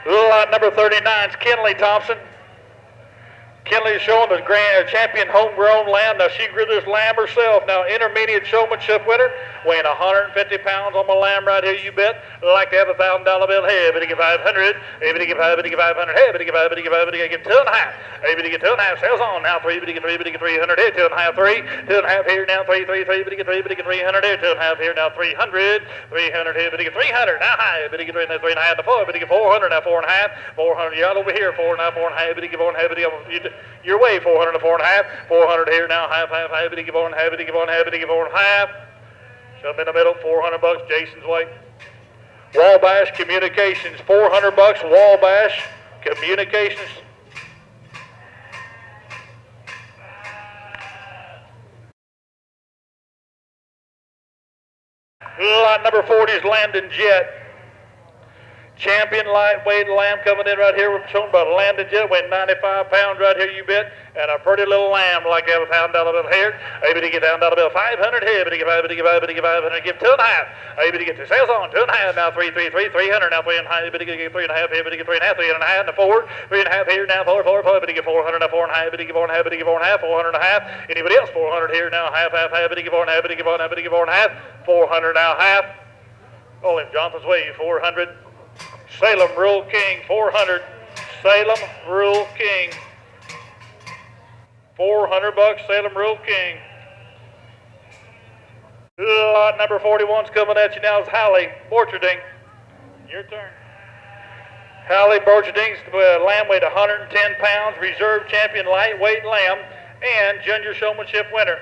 Lot number 39 is Kinley Thompson. Kinley is showing the grand champion homegrown lamb. Now she grew this lamb herself. Now intermediate showmanship winner, weighing 150 pounds on my lamb right here. You bet. Like to have $1,000 bill. Hey, able to get 500. Able to get 5. Able to get 500. Hey, able to get 5. Able to get 5. Able to get 2.5. Able to get 2.5. Sales on now 3. Able to get 3. Able to get 300. Hey, 2.5. 3. 2.5 here now 3. 3. 3. Able to get 3. Able to get 300. Hey, 2.5 here now 300. 300. Able to get 300. Now high. Able to get 3.5 to 4. Able to get 400. Now 4.5. 400. Y'all over here. 4 now 4.5. Able to get 4.5. Able to get your way 400 to 4.5. 400 here now. Half. Able to get 1. Able to get 1. Able to get 4.5. Shove them in the middle. 400 bucks. Jason's way. Wabash Communications. 400 bucks. Wabash Communications. Lot number 40 is Landon Jet. Champion lightweight lamb coming in right here. We're shown by Landon Jet, weighing 95 pounds right here, you bet. And a pretty little lamb like to have $1,000 bill here. Able to get $1,000 bill. 500 here. Able to get 5. Able to get 5. Able to get 500. Give 2.5. Able to get the sales on. 2.5. Now 3. 3. 3. 300. Now 3.5. Able to get 3.5. Able to get 3.5. 3.5. Now 4. 3.5 here. Now 4. 4. 4. Able to get 400. Now 4.5. Able to get 4.5. Able to get 4.5. 400.5. Anybody else? 400 here. Now half. Able to get 4.5. Able to get 4.5. Able to get 4.5. 400 now half. Call him Jonathan's way. 400. Salem Rural King, 400. Salem Rural King. 400 bucks, Salem Rural King. Lot number 41's coming at you now is Hallie Borcherding. Your turn. Hallie Borcherding's lamb weighed 110 pounds, reserve champion lightweight lamb, and junior showmanship winner.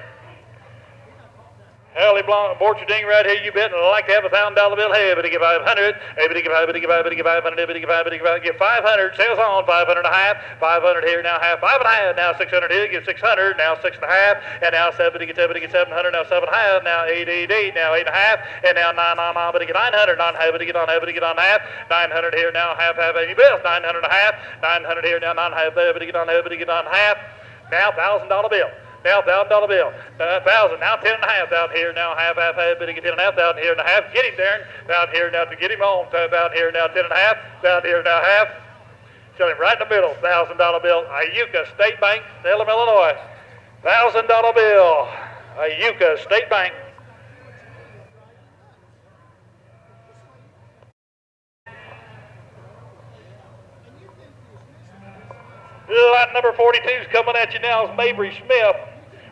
Hallie Borcherding right here, you bet. Like to have $1,000 bill. Hey, able to get 500. Able to get 5. Able to get 5. Able to get 500. Able to get 5. Able to get 5. Get 500. Sales on. 500 and a half. 500 here now half. 5.5. Now 600 here. Get 600. Now 6.5. And now 7 to get 7 to get 700. Now 7.5. Now 8. Now 8.5. And now 9. Able to get 900. 9. Able to get on. Able to get on half. 900 here now half. You bet. 900 and a half. 900 here now 9. Able to get on. Able to get on half. Now $1,000 bill. Now $1,000 bill. 1,000. Now 10.5 down here. Now half. Able to get 10.5 down here and a half. Get him, Darren. Down here now to get him on. Down here now 10.5. Down here now half. Tell him right in the middle. $1,000 bill. Iuka State Bank, Salem, Illinois. $1,000 bill. Iuka State Bank. Lot number 42 is coming at you now is Mabry Smith.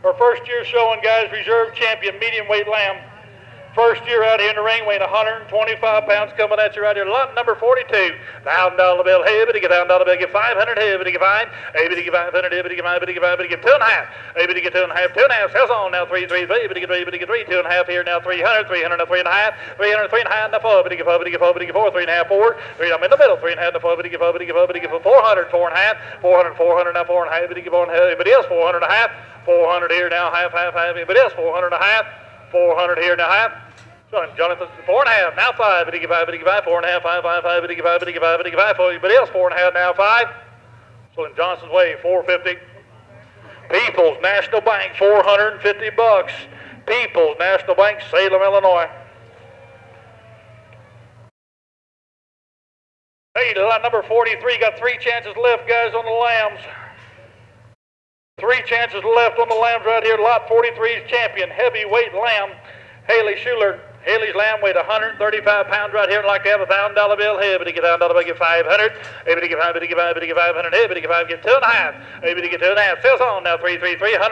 Her first year showing, guys, reserve champion, medium weight lamb. First year out here in the ring, weighing 125 pounds, coming at you right here. Lot number 42, $1,000 bill. Hey, able to get $1,000 bill. Get 500. Hey, able to get 5. Able to get 500. Able to get 5. Able to get 5. Able to get 2.5. Able to get 2.5. 2.5. Sales on now 3. 3. 3. Able to get 3. Able to get 3. 2.5 here now 300. 300 now 3.5. 300. 3.5 now 4. Able to get 4. Able to get 4. Able to get 4. 3.5. 4. 3. I'm in the middle. 3.5 now 4. Able to get 4. Able to get 4. Able to get 400. 4.5. 400. 400 now 4.5. Able to get 4. Everybody else 400 and a half. 400 here now half. Everybody else 400 and a half. 400 here now half. Jonathan, 4.5, now 5, able to get 5, able to get 5, 4.5, 5, 5, 5, able to get 5, able to get 5, able to get 5, everybody else 4.5, now 5. So in Johnson's way, 450. People's National Bank, 450 bucks. People's National Bank, Salem, Illinois. Hey, lot number 43, got 3 chances left, guys, on the lambs. 3 chances left on the lambs right here. Lot 43's champion, heavyweight lamb, Haley Schuler. Haley's lamb weighed 135 pounds right here and like to have a $1,000 bill. Hey, but get $1,000 bill, get 500. Hey, but get 500. Hey, but get 5, get 2.5. Hey, but get 2.5. Sales on now 300,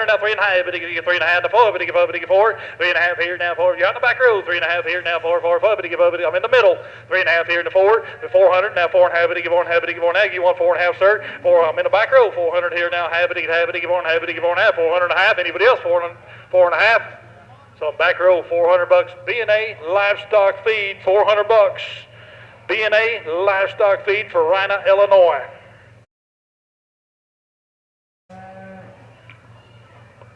now 3.5. But get 3.5 to 4. But get 4, but get 4. 3.5 here now 4. You're on the back row. 3.5 here now 4. But get 4. I'm in the middle. 3.5 here to 4. The 400 now 4.5. But get 4.5. But get 4.5. You want 4.5, sir? 4. I'm in the back row. 400 here now. But get 4.5. But get 4.5. 400.5. Anybody else? 4.5. So back row, $400. B&A livestock feed, $400. B&A livestock feed for Rhina, Illinois.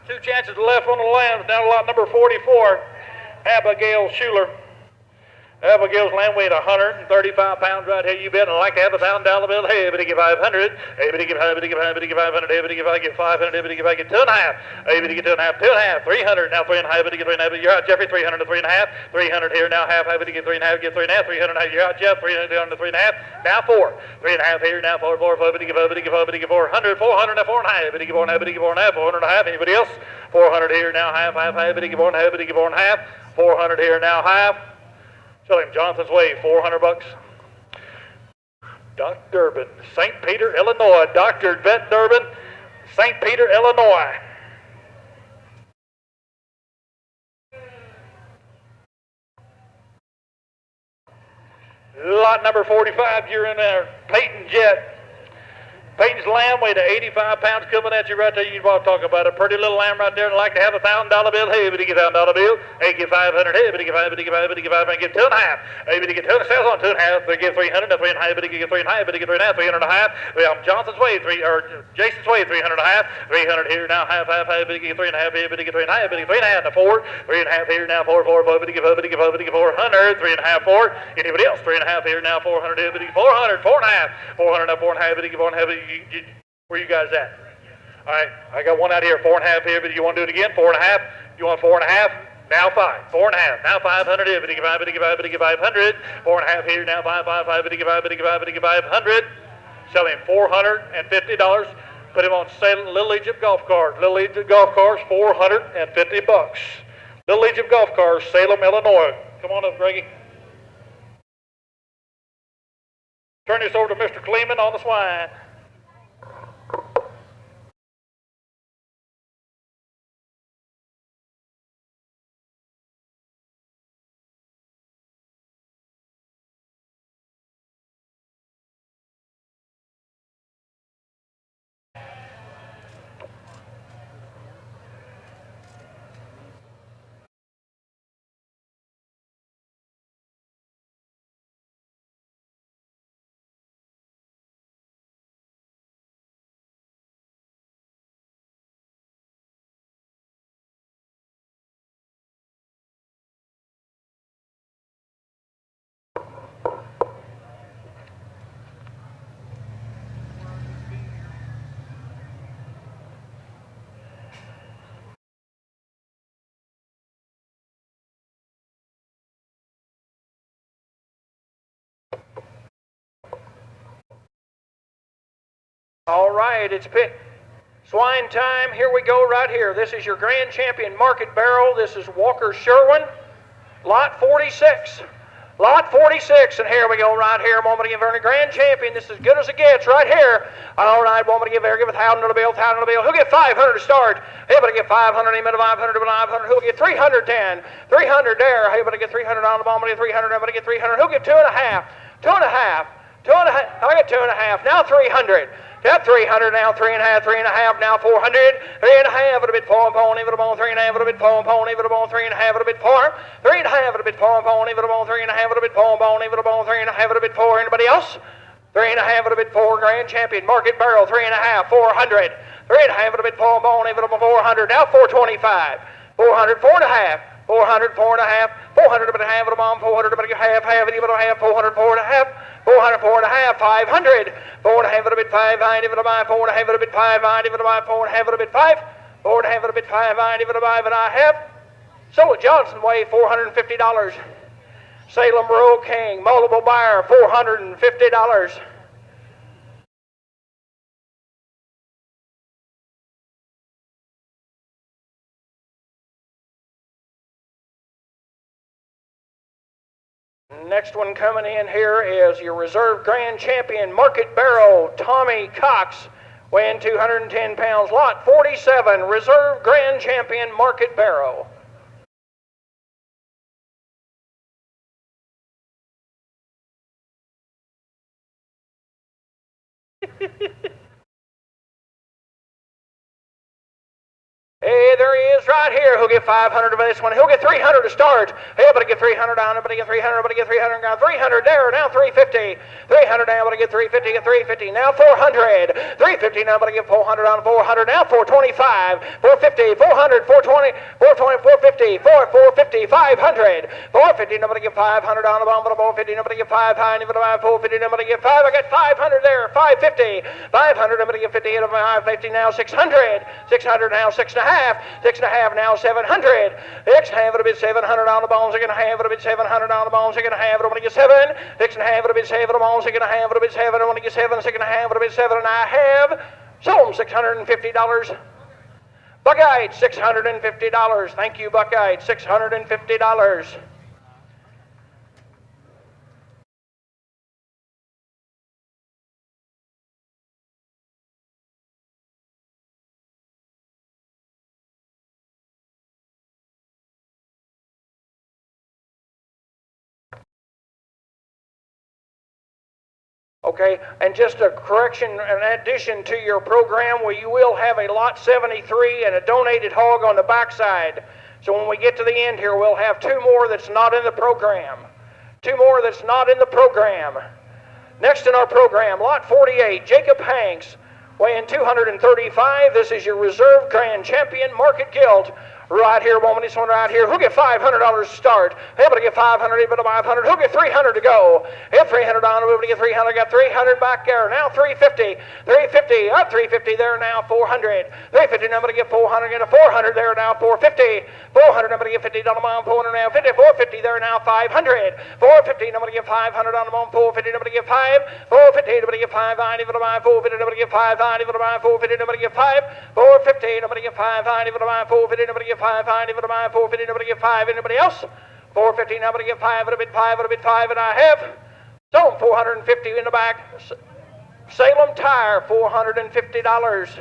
Two chances left on the lambs. Now lot number 44, Abigail Schuler. Abigail's lamb weighed 135 pounds right here. You bet. I'd like to have a $1,000 bill. Hey, but get 500. Hey, but get 500. Hey, but get 500. Hey, but get 500. Hey, but get 2.5. Hey, but get 2.5. 2.5. 300. Now 3.5. But get 3.5. You're out, Jeffrey. 300 to 3.5. 300 here now. Half. Hey, but get 3.5. Get 3.5. 300. You're out, Jeff. 300 to 3.5. Now 4. 3.5 here now. 4. 4. 4. But get 5. But get 5. But get 400. 400 now 4.5. But get 4.5. But get 4.5. 400.5. Anybody else? 400 here now. Half. Half. Hey, but get 4.5. But get 4.5. 400 here now. Half. Tell him Jonathan's Way, $400. Doc Durbin, St. Peter, Illinois. Dr. Vet Durbin, St. Peter, Illinois. Lot number 45, you're in there. Peyton Jet. Peyton's lamb weighed 85 pounds coming at you right there. You want to talk about a pretty little lamb right there and like to have a $1,000 bill. Hey, but he get $1,000 bill. Hey, get 500. Hey, but he get 5, but he get 5, but he get 5, and get 2.5. Hey, but he get 2, sales on 2.5. They get 300, now 3.5, but he get 3.5, but he get 3.5, 300.5. Well, Johnson's Way, Jason's Way, 300.5. 300 here now, half, but he get 3.5 here, but he get 3.5, but he get 3.5 to 4. 3.5 here now, 4, but he get 5, but he get 5, but he get 400. 3.5, 4. Anybody else? 3.5 here now, 400 here, but he get 400. 4.5. 400 now, 4.5, but he get 4.5. Where you guys at? All right, I got one out here, 4.5 here, but you want to do it again? 4.5? You want 4.5? Now 5. 4.5. Now 500 here, but he get 5, but he get 5, but he get 500. 4.5 here, now 5, but he get 5, but he get 5, but he get 500. Sell him $450. Put him on sale at Little Egypt Golf Cars. Little Egypt Golf Cars, $450. Little Egypt Golf Cars, Salem, Illinois. Come on up, Greggy. Turn this over to Mr. Kleeman on the swine. All right, it's pit swine time. Here we go right here. This is your grand champion market barrel. This is Walker Sherwin, lot 46. Lot 46, and here we go right here. Want me to give Ernie grand champion. This is as good as it gets right here. All right, want me to give her, give $1,000 bill, $1,000 bill. Who'll get 500 to start? Hey, but I get 500, aim at 500, 500. Who'll get 310? 300 there. Hey, but I get 300 on the bomb. I get 300, but I get 300. Who'll get 2.5? 2.5. 2.5. I get 2.5. Now 300. Got 300 now, 3.5, 3.5 now, 400, 3.5 at a bit 4 pony, even a bone, 3.5 at a bit 4 pony, even a bone, 3.5 at a bit 4, 3.5 at a bit 4 pony, even a bone, 3.5 at a bit 4 pony, even a bone, 3.5 at a bit 4. Anybody else? 3.5 at a bit 4, grand champion, market barrel, 3.5, 400, 3.5 at a bit 4 pony, even a bone, 400, now 425, 400, 4.5. 400, 4.5, 400 but a half of a bomb, 400 but a half, half, even a half, 400, 4.5, 400, 4.5, 500, 4.5 at a bit 5, 90 at a buy, 4.5 at a bit 5, 90 at a buy, 4.5 at a bit 5, 4.5 at a bit 5, 90 at a buy, and I have sold at Johnson Way, $450. Salem Royal King, multiple buyer, $450. Next one coming in here is your reserve grand champion market barrel, Tommy Cox, weighing 210 pounds, lot 47, reserve grand champion market barrel. Hey, there he is right here. He'll get 500 of this one. He'll get 300 to start. Hey, but I get 300 down. But I get 300. But I get 300. Got 300 there. Now 350. 300 now. But I get 350. Get 350. Now 400. 350 now. But I get 400 on 400. Now 425. 450. 400. 420. 420. 450. 450. 500. 450 now. But I get 500 on the bottom. But 450 now. But I get 5 high. But 450 now. But I get 5. I got 500 there. 550. 500 now. But I get 50. 550 now. 600. 600 now. 6.5. 6.5 now, 700. 6.5 it'll be 700 on the bones. They're gonna have it'll be 700 on the bones. They're gonna have it'll get 7. 6.5 it'll be 7 on the bones. They're gonna have it'll be 7. I want to get 7. 6.5 it'll be 7. And I have sold $650. Buckeye, $650. Thank you, Buckeye. $650. Okay, and just a correction, an addition to your program, where you will have a lot 73 and a donated hog on the backside. So when we get to the end here, we'll have 2 more that's not in the program. 2 more that's not in the program. Next in our program, lot 48, Jacob Hanks, weighing 235. This is your reserve grand champion market gilt. Right here, woman, this one right here. Who'll get $500 to start? Able to get 500, able to 500. Who'll get 300 to go? Hit 300 on, able to get 300. Got 300 back there. Now 350. 350, up 350 there now, 400. 350, number to get 400. Get a 400 there now, 450. 400, number to get 50 on the bottom, 400 now, 50. 450 there now, 500. 450, number to get 500 on the bottom, 450, number to get 5. 450, number to get 5, 90, able to buy 450, number to get 5, 90, able to buy 450, number to get 5. 450, number to get 5, 90, able to buy 450, number to get 5, 90, able to buy 450, number to get 5. Anybody else? 450, number to get 5, it'll be 5, it'll be 5, and I have sold 450 in the back. Salem Tire, $450.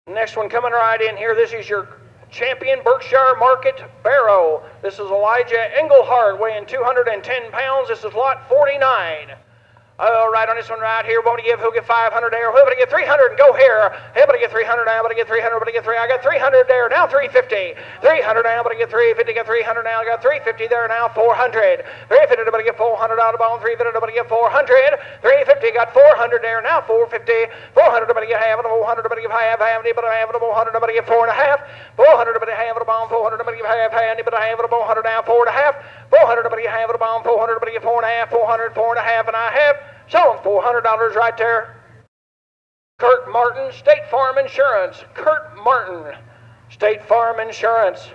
Next one coming right in here. This is your champion Berkshire Market Barrow. This is Elijah Englehart, weighing 210 pounds. This is lot 49. All right, on this one right here, won't he give? Who'll get 500 there? Who'll get 300 and go here? Able to get 300 now, able to get 300, able to get 3. I got 300 there, now 350. 300 now, able to get 350, got 300 now, I got 350 there now, 400. 350, able to get 400 out of the bone, 350, able to get 400. 350, got 400 there now, 450. 400, able to get half, 400, able to get half, able to have 400, able to get 4.5. 400, able to have the bone, 400, able to get half, able to have the 400 now, 4.5. 400, able to get half the bone, 400, able to get 4.5, 400, 4.5, and I have sold $400 right there. Kurt Martin, State Farm Insurance. Kurt Martin, State Farm Insurance.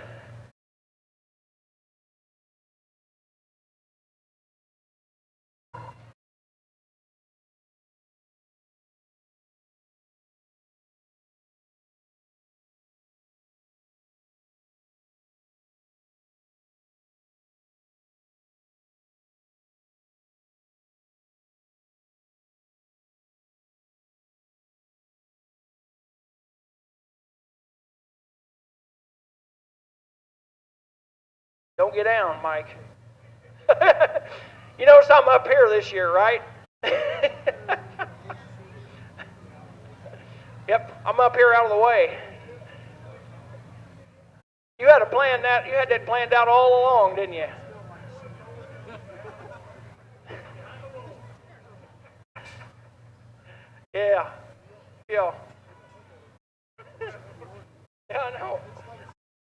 Don't get down, Mike. You know something up here this year, right? Yep, I'm up here out of the way. You had that planned out all along, didn't you? Yeah. Yeah, I know.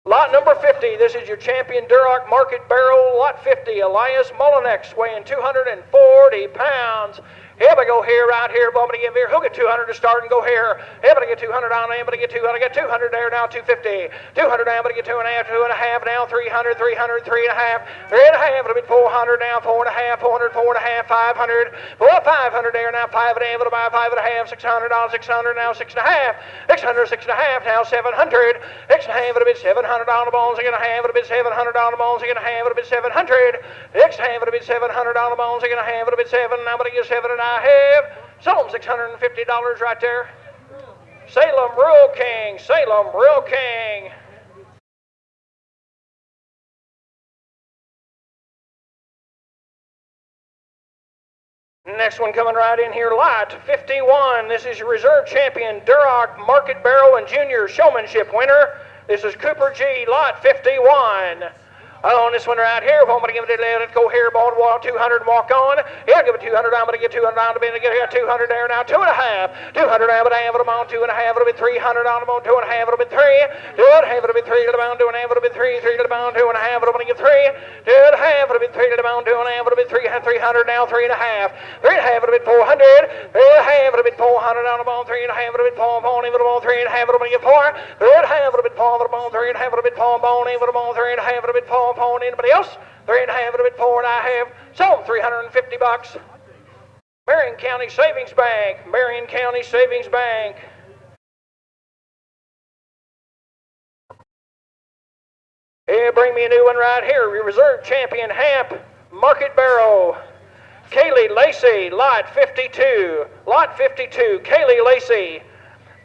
Lot number 50, this is your champion Duroc Market Barrel, lot 50, Elias Mullinex, weighing 240 pounds. Here we go here, right here. Boom, give here. Who'll get 200 to start and go here? Everybody get 200 on. Everybody get 200. Get 200 there now. 250. 200 down. Everybody get 2.5. 2.5 now. 300. 300. 3.5. 3.5. It'll be 400 now. 4.5. 400. 4.5. 500. 500 there now. 5.5. It'll buy 5.5. 600 on. 600 now. 6.5. 600. 6.5 now. 700. 6.5. It'll be 700 on the bones. They're gonna have it'll be 700 on the bones. They're gonna have it'll be 700. 6.5. It'll be 700 on the bones. They're gonna have it'll be 7. Now, but I get 7 and I have. Sold them $650 right there. Salem Rural King. Salem Rural King. Next one coming right in here, lot 51. This is your reserve champion, Duroc Market Barrel and Junior Showmanship winner. This is Cooper G, lot 51. On this one right here, if I'm going to give it let's go here, ball, walk 200 and walk on. Yeah, give it 200, I'm going to get 200 on the bin to get here, 200 there now, 2.5. 200 now, but I have it on 2.5, it'll be 300 on the bone, 2.5, it'll be 3. 2.5, it'll be 3 to the bound, 2.5, it'll be 3, 3 to the bound, 2.5, it'll be 3. 2.5, it'll be 3 to the bound, 2.5, it'll be 3, 300 now, 3.5. 3.5, it'll be 400. 3.5, it'll be 400 on the bone, 3.5, it'll be 4 bone, even the bone, 3.5, it'll be 4. 3.5, it'll be 4 on the bone, 3.5, it'll be 4 bone, even the bone, 3.5, it'll be 4 bone, anybody else? 3.5, it'll be 4 and I have. Sold $350. Marion County Savings Bank. Marion County Savings Bank. Here, bring me a new one right here. Your reserve champion, Hamp Market Barrel. Kaylee Lacey, lot 52. Lot 52, Kaylee Lacey.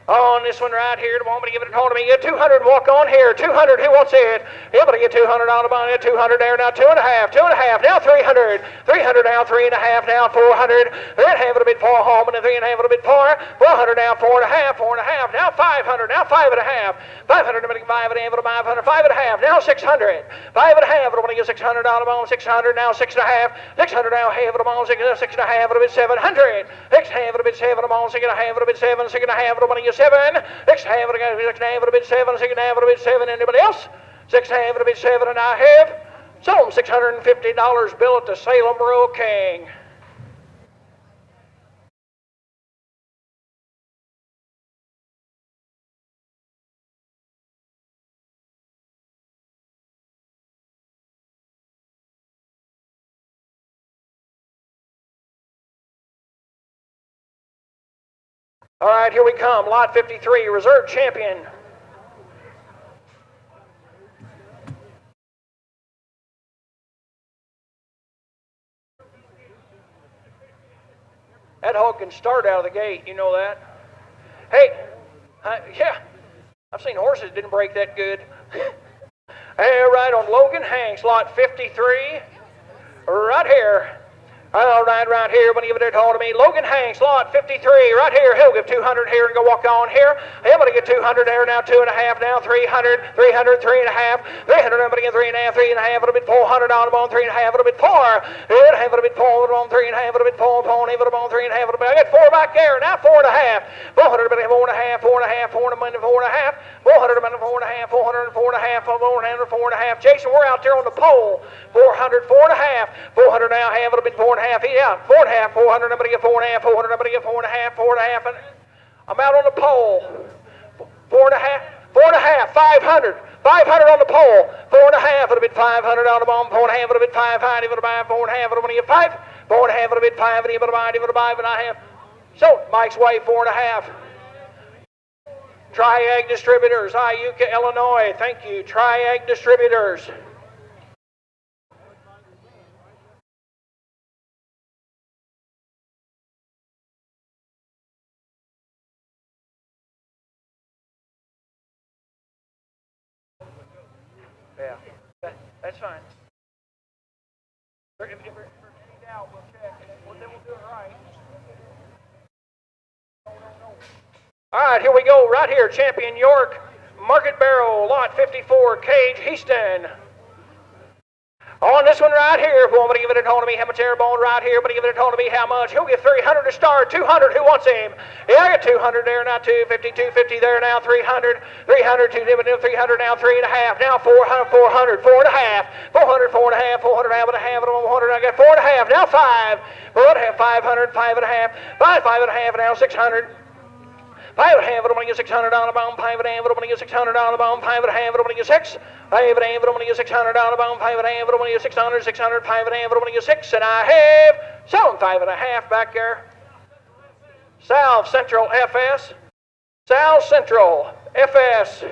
On this one right here, the moment to give it a hold of me, get 200, walk on here, 200, who wants it? Everybody get 200 on the bond, 200 there, now 2.5, 2.5, now 300, 300 now, 3.5 now, 400, 3.5 it'll be 4 home, and 3.5 it'll be 4, 400 now, 4.5, 4.5, now 500, now 5.5, 500 to make 5.5, it'll be 500, 5.5, now 600, 5.5, it'll be 600 on the bond, 600 now, 6.5, 600 now, half of the bond, 6.5, it'll be 700, 6.5 it'll be 7 on the bond, 6.5 it'll be 7, 6.5 it'll be 7, 6.5 it'll be 7, 6.5 it'll be 7, anybody else? 6.5 it'll be 7 and I have. Sold $650 bill at the Salem Rural King. All right, here we come. Lot 53, reserve champion. That hog can start out of the gate, you know that. Hey, yeah, I've seen horses didn't break that good. Hey, right on Logan Hanks, lot 53, right here. All right, right here, when you give it a hold of me, Logan Hanks, lot 53, right here. He'll give 200 here and go walk on here. Everybody get 200 there now, 2.5 now, 300, 300, 3.5, 300, everybody get 3.5, 3.5, it'll be 400 on the bone, 3.5, it'll be 4, 3.5, it'll be 4 on 3.5, it'll be 4, pony, it'll be 3.5, it'll be, I got 4 back there, now 4.5, 400, it'll be 4.5, 4.5, 4.5, 4.5, 400, 4.5, 400, 4.5, 4.5, Jason, we're out there on the pole, 400, 4.5, 400 now, half, it'll be 4.5, yeah, 4.5, 400, everybody get 4.5, 400, everybody get 4.5, 4.5, and I'm out on the pole, 4.5, 4.5, 500, 500 on the pole, 4.5, it'll be 500 on the bone, 4.5, it'll be 500, it'll buy 4.5, it'll be 5, 4.5, it'll be 5, it'll buy, it'll buy, and I have, so, Mike's way, 4.5. Triag Distributors, Iuka, Illinois, thank you, Triag Distributors. Yeah, that's fine. If there's any doubt, we'll check, and then we'll do it right. All right, here we go, right here, Champion York, Market Barrel, lot 54, Cage Heaston. On this one right here, who want to give it a told me how much airborne right here, but give it a told me how much. He'll get 300 to start, 200, who wants him? Yeah, I got 200 there now, 250, 250 there now, 300, 300, 300 now, 3.5, now 400, 400, 4.5, 400, 4.5, 400, 100, I got 4.5, now 5, 4.5, 500, 5.5, 5.5 now, 600. 5.5, I'm going to get 600 on the bone. 5.5, I'm going to get 600 on the bone. 5.5, I'm going to get 6. 5.5, I'm going to get 600 on the bone. 5.5, I'm going to get 600, 600. 5.5, I'm going to get 6, and I have shown 5.5 back there. South Central FS. South Central FS.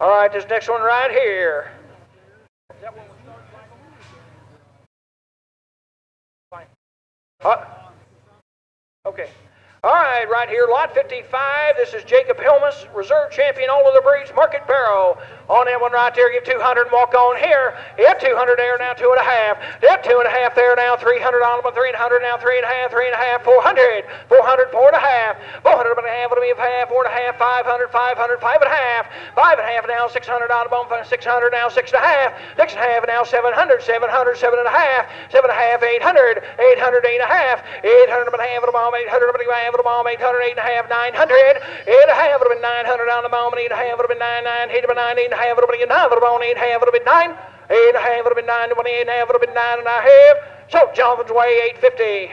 All right, this next one right here. Okay. All right, right here, lot 55. This is Jacob Hilmus, reserve champion, all of the breeds, Market Barrow. On that one right there, give 200 and walk on here. Yep, 200 there now, 2.5. Yep, 2.5 there now, 300 on them, 300 now, 3.5, 3.5, 400, 400, 4.5, 400 and a half, it'll be a half, 4.5, 500, 500, 5.5, 5.5 now, 600 on the bone, 600 now, 6.5, 6.5 now, 700, 700, 7.5, 7.5, 800, 800, 8.5, 800 and a half, 800 and a half, 800, 8.5, 900, 8.5, it'll be 900 on the bone, 8.5, it'll be 9, 9, 8.5, 8.5, it'll be 9, it'll be 8.5, it'll be 9, 8.5, it'll be 9, 8.5, it'll be 9 and a half. So Jonathan's way 850.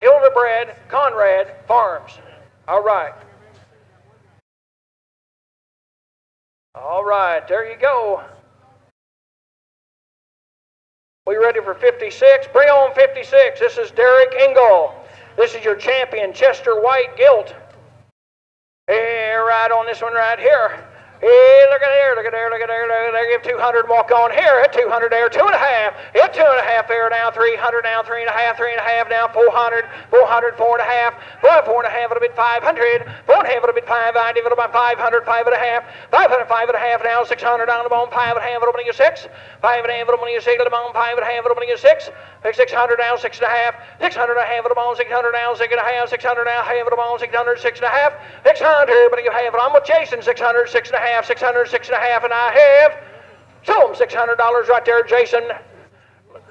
Hildebred Conrad Farms. All right. All right, there you go. We ready for 56? Bring on 56. This is Derek Engel. This is your champion, Chester White Gilt. Hey, right on this one right here. Hey, look at there, look at there, look at there, look at there. Give 200, walk on here. Hit 200 there, 2.5. Hit 2.5 there now, 300 now, 3.5, 3.5 now, 400, 400, 4.5, 4.5, it'll be 500, 4.5, it'll be 590, it'll be 500, 5.5, 500, 5.5 now, 600 on the bone, 5.5, it'll be 6, 5.5, it'll be 6 on the bone, 5.5, it'll be 6, 600 now, 6.5, 600 and a half, it'll be 600 now, 6.5, 600 now, half, it'll be 600, 6.5, 600, but you have it. I'm with Jason, 600, 6.5. 600, 6.5, and I have show them $600 right there, Jason.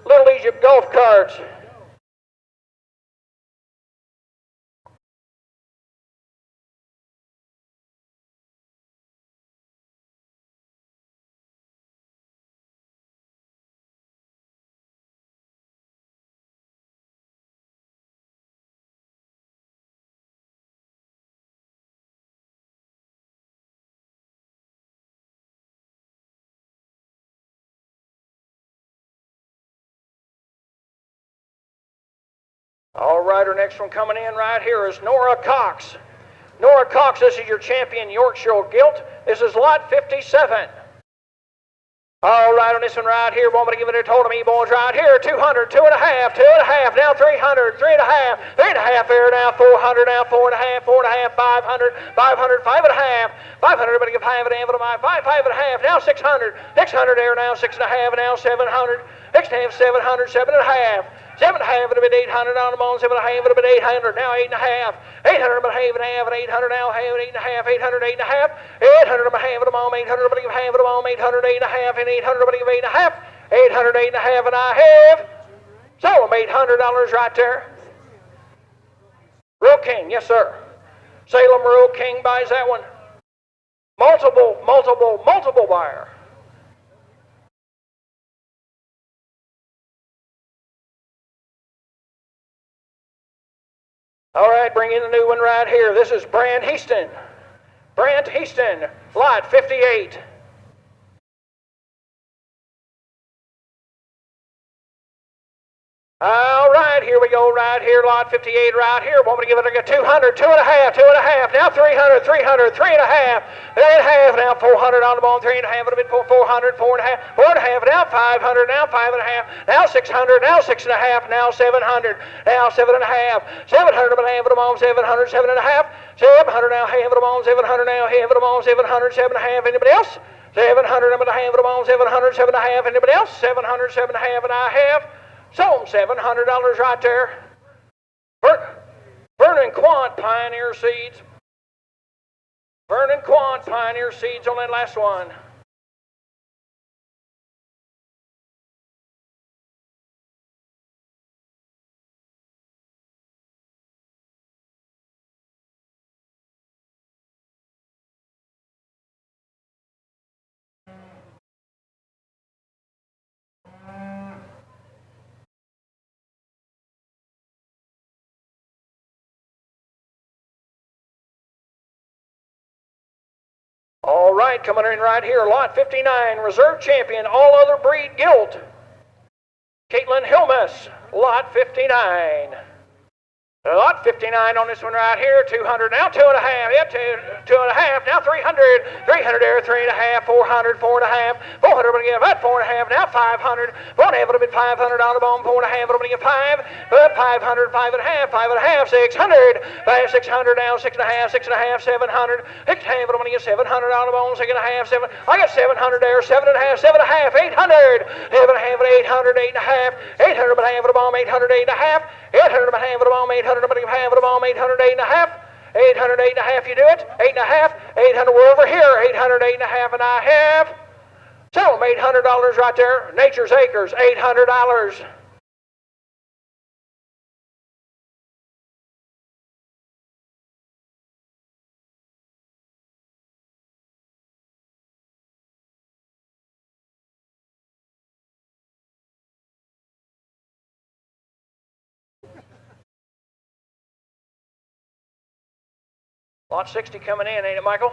Little Egypt golf carts. All right, our next one coming in right here is Nora Cox. Nora Cox, this is your champion Yorkshire Gilt. This is lot 57. All right, on this one right here, want me to give it a total to me, boys, right here. 200, 2.5, 2.5, now 300, 3.5, 3.5 there now, 400 now, 4.5, 4.5, 500, 500, 5.5, 500, everybody give 5.5, 5.5, now 600, 600 there now, 6.5, now 700, 6.5, 700, 7.5. 7.5, it'll be 800 on the bone, 7.5, it'll be 800, now 8.5, 800, but half and half, and 800 now, half, 8.5, 800, 8.5, 800, but half of the bone, 800, but half of the bone, 800, 8.5, and 800, but 8.5, 800, 8.5, and I have, so I'm $800 right there. Real King, yes sir. Salem Real King buys that one. Multiple buyer. All right, bring in the new one right here. This is Brant Heaston. Brant Heaston, lot 58. All right, here we go, right here, lot 58, right here. Want me to give it a 200, 2.5, 2.5, now 300, 300, 3.5, 3.5, now 400 on the ball, 3.5, it'll be 400, 4.5, 4.5, now 500, now 5.5, now 600, now 6.5, now 700, now 7.5, 700 on half of the ball, 700, 7.5, 700 now half of the ball, 700 now half of the ball, 700, 7.5, anybody else? 700 on the half of the ball, 700, 7.5, anybody else? 700, 7.5 and a half. So $700 right there. Vernon Quant Pioneer Seeds. Vernon Quant Pioneer Seeds on that last one. All right, coming in right here, lot 59, reserve champion, all other breed gilt. Caitlin Hilmas, lot 59. Lot 59 on this one right here, 200, now 2.5, yeah, 2.5, now 300, 300 there, 3.5, 400, 4.5, 400, we're going to get about 4.5, now 500, 4.5, it'll be 500 on the bone, 4.5, it'll be 5, 500, 5.5, 5.5, 600, 600 now, 6.5, 6.5, 700, 6.5, it'll be 700 on the bone, 6.5, 7, I got 700 there, 7.5, 7.5, 800, 7.5, 800, 8.5, 800, but half of the bomb, 800, 8.5, 800, but half of the bomb, 800, but half of the bomb, 800, 8.5, 800, 8.5, you do it, 8.5, 800, we're over here, 800, 8.5, and I have, so $800 right there, Nature's Acres, $800. Lot 60 coming in, ain't it, Michael?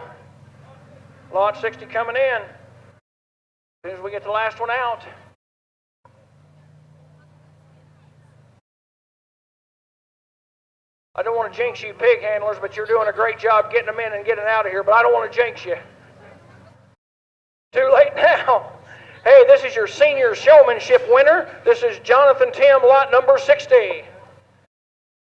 Lot 60 coming in. As soon as we get the last one out. I don't want to jinx you pig handlers, but you're doing a great job getting them in and getting out of here, but I don't want to jinx you. Too late now. Hey, this is your senior showmanship winner. This is Jonathan Tim, lot number 60.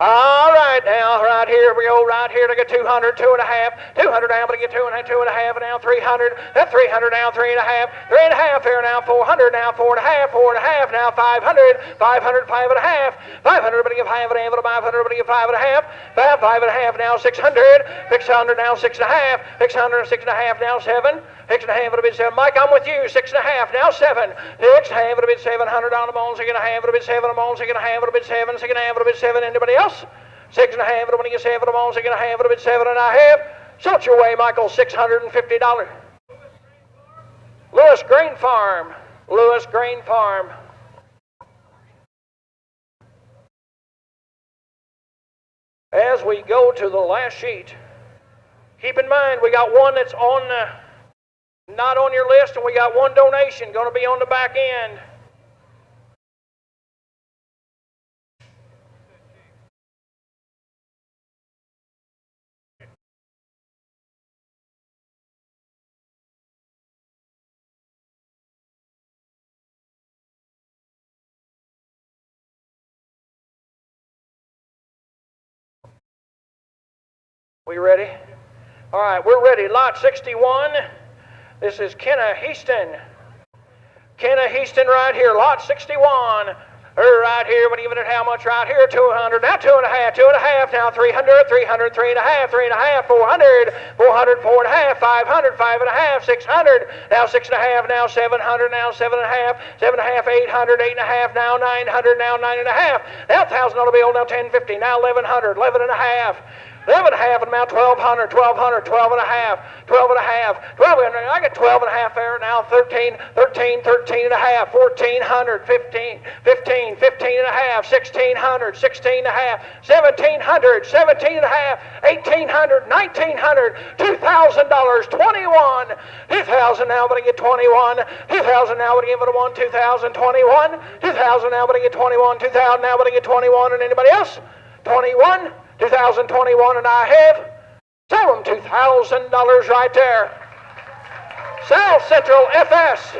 All right, now, right here we go, right here to get 200, 2.5, 200 down, but to get 2.5, 2.5, and now 300, that 300 now, 3.5, 3.5 here now, 400 now, 4.5, 4.5, now 500, 500, 5.5, 500, but to get 5.5, 500, but to get 5.5, 5.5 now, 600, 600 now, 6.5, 600, 6.5 now, 7, 6.5 it'll be 7. Mike, I'm with you. 6.5 now 7. 6.5 it'll be 700 on the bone. 6.5 it'll be 7 on the bone. 6.5 it'll be 7. 6.5 it'll be 7. Anybody else? 6.5 it'll be 7 on the bone. 6.5 it'll be 7 and a half. Salt your way, Michael. $650. Lewis Grain Farm. Lewis Grain Farm. As we go to the last sheet, keep in mind we got one that's on not on your list, and we got one donation going to be on the back end. We ready? All right, we're ready. Lot 61. This is Kenna Heaston. Kenna Heaston right here, lot 61. Her right here, what are you giving it how much right here? 200, now 2.5, 2.5, now 300, 300, 3.5, 3.5, 400, 400, 4.5, 500, 5.5, 600, now 6.5, now 700, now 7.5, 7.5, 800, 8.5, now 900, now 9.5, now $1,000 bill, now 1050, now 1100, 11.5. 11 and a half, and now 1,200, 1,200, 12 and a half, 12 and a half, 12 and a half. I got 12 and a half there now, 13, 13, 13 and a half, 1,400, 15, 15, 15 and a half, 1,600, 16 and a half, 1,700, 17 and a half, 1,800, 1,900, $2,000, 21, 2,000 now, but I get 21, 2,000 now, but I give it a 1, 2,000, 21, 2,000 now, but I get 21, 2,000 now, but I get 21, and anybody else? 21, 2021, and I have sold them $2,000 right there. South Central FS.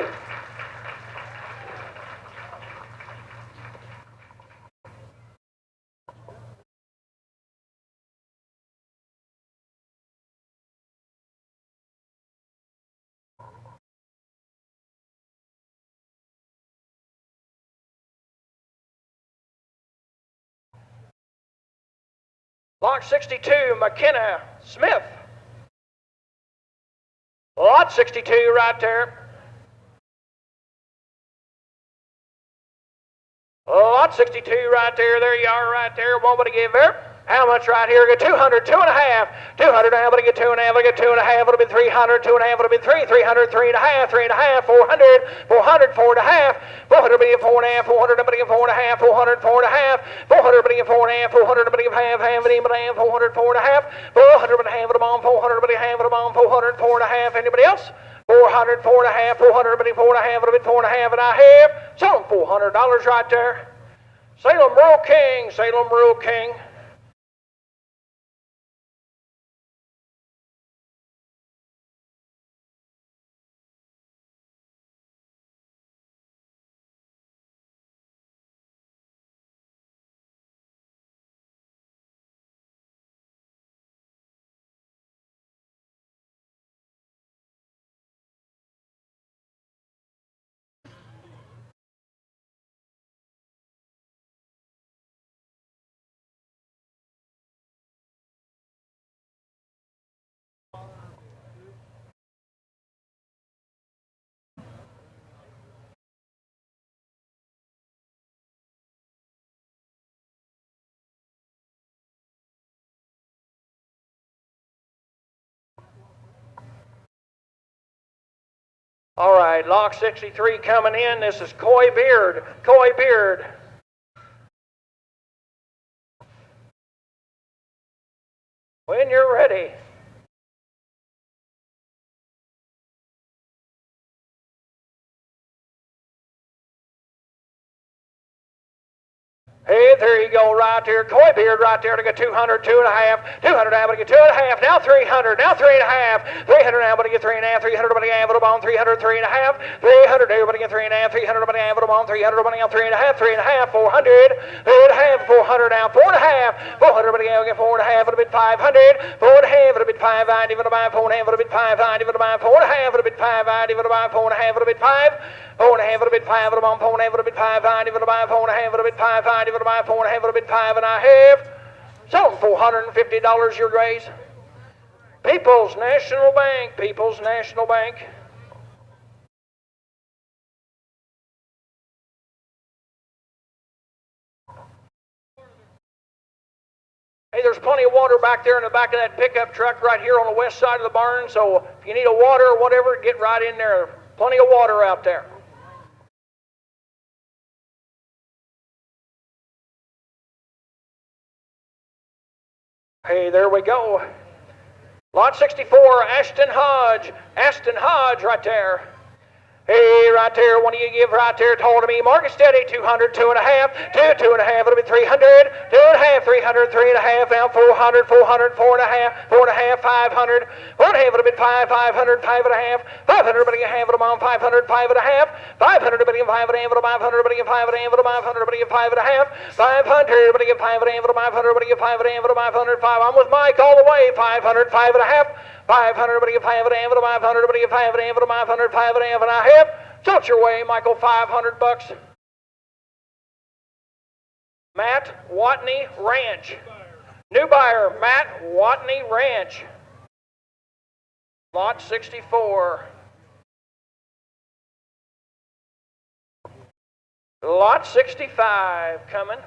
Lot 62, McKenna Smith. Lot 62 right there. Lot 62 right there. There you are right there. What would I give there? How much right here? I get 200, 2 and a half. 200 now, but I get 2 and a half. I get 2 and a half. It'll be 300, 2 and a half. It'll be 3, 300, 3 and a half, 3 and a half, 400, 400, 4 and a half. 400, but I get 4 and a half. 400, but I get 4 and a half. 400, 4 and a half. 400, but I get 4 and a half. 400, but I get half, half, and but I have 400, 4 and a half. 400, but I have it on 400, but I have it on 400, 4 and a half. Anybody else? 400, 4 and a half. 400, but I 4 and a half. It'll be 4 and a half, and I have sold $400 right there. Salem Rural King, Salem Rural King. All right, Lock 63 coming in. This is Coy Beard. Coy Beard. When you're ready. Hey, there you go, right there. Coy Beard right there to get 200, 2 and a half. 200 now, but I get 2 and a half. Now 300, now 3 and a half. 300 now, but I get 3 and a half. 300, but I have it on 300, 3 and a half. 300 now, but I get 3 and a half. 300, but I have it on 300, but I have 3 and a half. 3 and a half, 400. 3 and a half, 400 now. 4 and a half. 400, but I get 4 and a half. It'll be 500. 4 and a half, it'll be 5. I divide by 4 and a half. It'll be 5. I divide by 4 and a half. It'll be 5. I divide by 4 and a half. It'll be 5. 4 and a half, it'll be 5. It'll be 4 and a half. It'll be 5. I divide by 4 and a half. It'll be 5. I divide by 4 and a half. It'll be 5, and I have sold $450, your grace. People's National Bank, People's National Bank. Hey, there's plenty of water back there in the back of that pickup truck right here on the west side of the barn, so if you need a water or whatever, get right in there. Plenty of water out there. Hey, there we go. Lot 64, Ashton Hodge. Ashton Hodge right there. Hey, right there, what do you give right there? Told me, market steady, 200, 2 and a half, 2, 2 and a half, it'll be 300, 2 and a half, 300, 3 and a half, now 400, 400, 4 and a half, 4 and a half, 500, 4 and a half, it'll be 5, 500, 5 and a half, 500, but I can have it on 500, 5 and a half, 500, but I can 5 and a half, 500, but I can 5 and a half, 500, but I can 5 and a half, 500, but I can 5 and a half, 500, but I can 5 and a half, 500, 5. I'm with Mike all the way, 500, 5 and a half, 500, but I can 5 and a half, 500, but I can 5 and a half, 500, 5 and a half, and I have. Tilt your way, Michael, $500. Matt Watney Ranch. New buyer, Matt Watney Ranch. Lot 64. Lot 65 coming.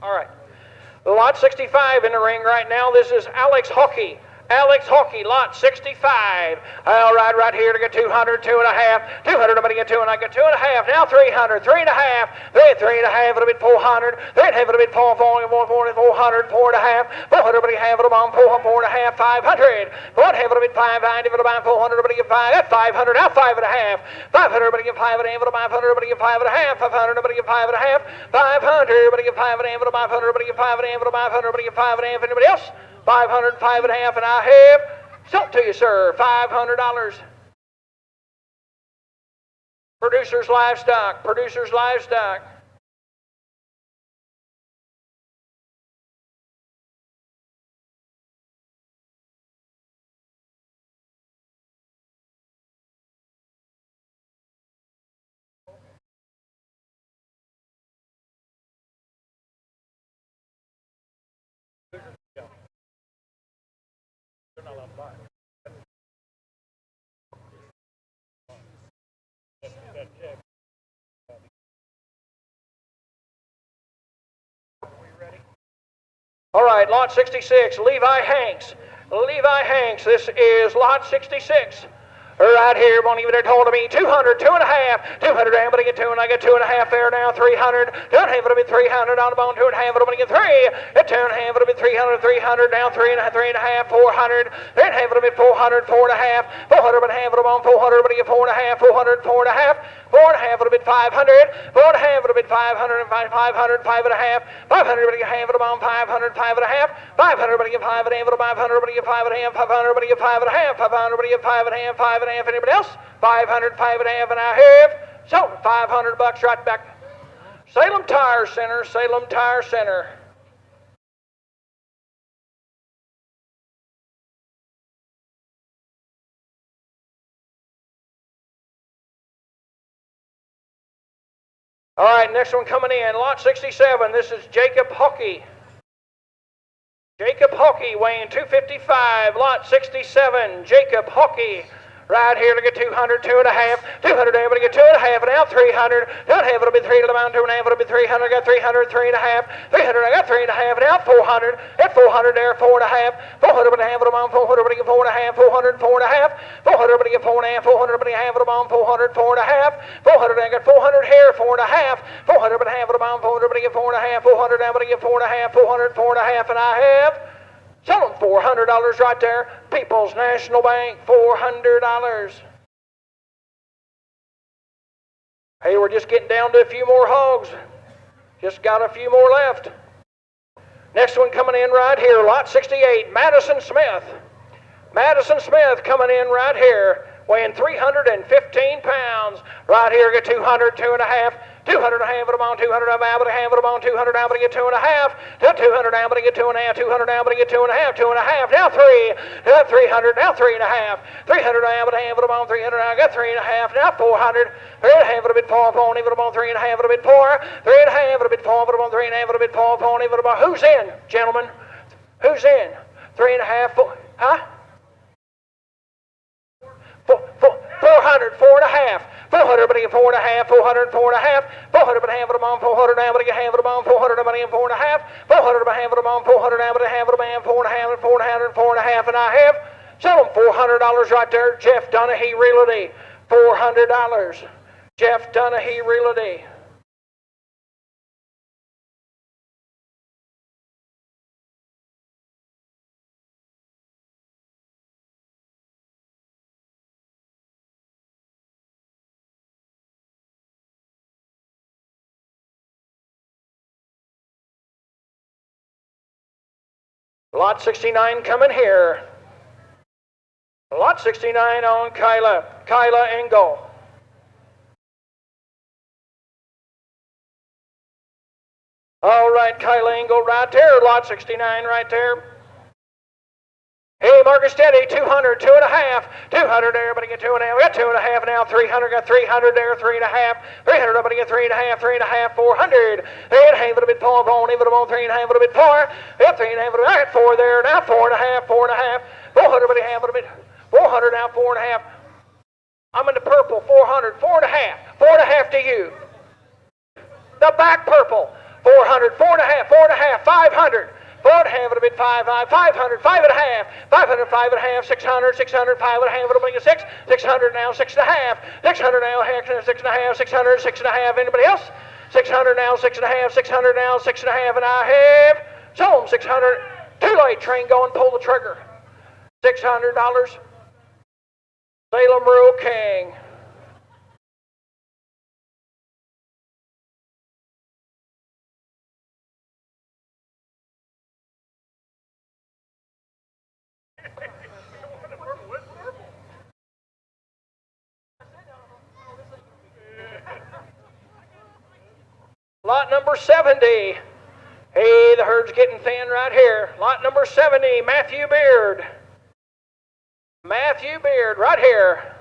All right. Lot 65 in the ring right now. This is Alex Hockey. Alex Hockey, lot 65. All right, right here to get 200, 2.5. 200, nobody get 2, and I get 2.5. Now 300, 3.5. 3.5, it'll be 400. 3.5, it'll be 400, 400, 4.5. 400, nobody have it on 4, 4.5, 500. 4.5, it'll be 590, it'll be 400, nobody get 5. That's 500, now 5.5. 500, nobody get 5.5, it'll be 500, nobody get 5.5. 500, nobody get 5.5. 500, nobody get 5.5, it'll be 500, nobody get 5.5, it'll be 500, nobody get 5.5. Anybody else? 500, 5.5, and I have sold to you, sir, $500. Producers Livestock, Producers Livestock. All right, lot 66, Levi Hanks. Levi Hanks, this is lot 66. Right here, won't even told me 200, 2.5, 200, I'm going to get 2, and I get 2.5 there now, 300, 2.5, it'll be 300 on the bone, 2.5, it'll be get 3, at 2.5, it'll be 300, 300, down 3.5, 400, 3.5, it'll be 400, 4.5, 400, but half, it'll be 400, it'll get 4.5, 400, 4.5, 4.5, it'll be 500, 4.5, it'll be 500, 500, 5.5, 500, it'll get half, it'll be 500, 5.5, 500, it'll get 5.5, it'll be 500, it'll get 5.5, 500, it'll get 5.5, 500, it'll get 5.5, 5.5, anybody else? 500, 5.5, and I have sold $500 right back. Salem Tire Center, Salem Tire Center. All right, next one coming in, lot 67. This is Jacob Hockey. Jacob Hockey weighing 255, lot 67. Jacob Hockey. Right here to get 200, 2.5, 200, everybody get 2.5, and now 300, 2.5, it'll be 3 to the mound, 2.5, it'll be 300, I got 300, 3.5, 300, I got 3.5, and now 400, at 400 there, 4.5, 400, but half of them on 400, but get 4.5, 400, 4.5, 400, but get 4.5, 400, but half of them on 400, 4.5, 400, I got 400 here, 4.5, 400, but half of them on 400, but get 4.5, 400, now but get 4.5, 400, 4.5, and I have tell them $400 right there. People's National Bank, $400. Hey, we're just getting down to a few more hogs. Just got a few more left. Next one coming in right here, lot 68, Madison Smith. Madison Smith coming in right here, weighing 315 pounds. Right here, get 200, 2.5, 200 and a half of them on 200, I'm able to have it on 200, I'm going to get 2.5, to 200, I'm going to get 2.5, 200, I'm going to get 2.5, 2.5, now 3, 300, now 3.5, 300, I'm able to have it on 300, I got 3.5, now 400, 3.5, it'll be 4, phone, even on 3.5, it'll be 4, 3.5, it'll be 4, but on 3.5, it'll be 4, phone, even on, who's in, gentlemen? Who's in? 3.5, 4, huh? 400, 4.5, 400, but again 4.5, 400, 4.5, 400, but half of them on 400, now but again half of them on 400, but again 4.5, 400, but half of them on 400, now but half of them on 4.5, 4.5, 4.5, and I have sell them $400 right there. Jeff Donahue Realty, $400. Jeff Donahue Realty. Lot 69 coming here. Lot 69 on Kyla Engel. All right, Kyla Engel right there. Lot 69 right there. Hey, Marcus Steady, 200, 2.5, 200 there, everybody get 2.5, got 2.5 now, 300, got 300 there, 3.5, 300, everybody get 3.5, 3.5, 400, 3.5, it'll be 4, phone, even on 3.5, it'll be 4, yep, 3.5, I got 4 there, now 4.5, 4.5, 400, everybody have, it'll be 400 now, 4.5, I'm in the purple, 400, 4.5, 4.5 to you, The back purple, 400, 4.5, 4.5, 500. 4.5 would have been 5, 500, 5.5, 500, 5.5, 600, 600, 5.5 would have been 6, 600 now, 6.5, 600 now, 6.5, 600, 6.5. Anybody else? 600 now, 6.5, 600 now, 6.5, and I have sold 600. Too late, train going, pull the trigger. $600. Salem Rural King. Lot number 70. Hey, the herd's getting thin right here. Lot number 70, Matthew Beard. Matthew Beard, right here.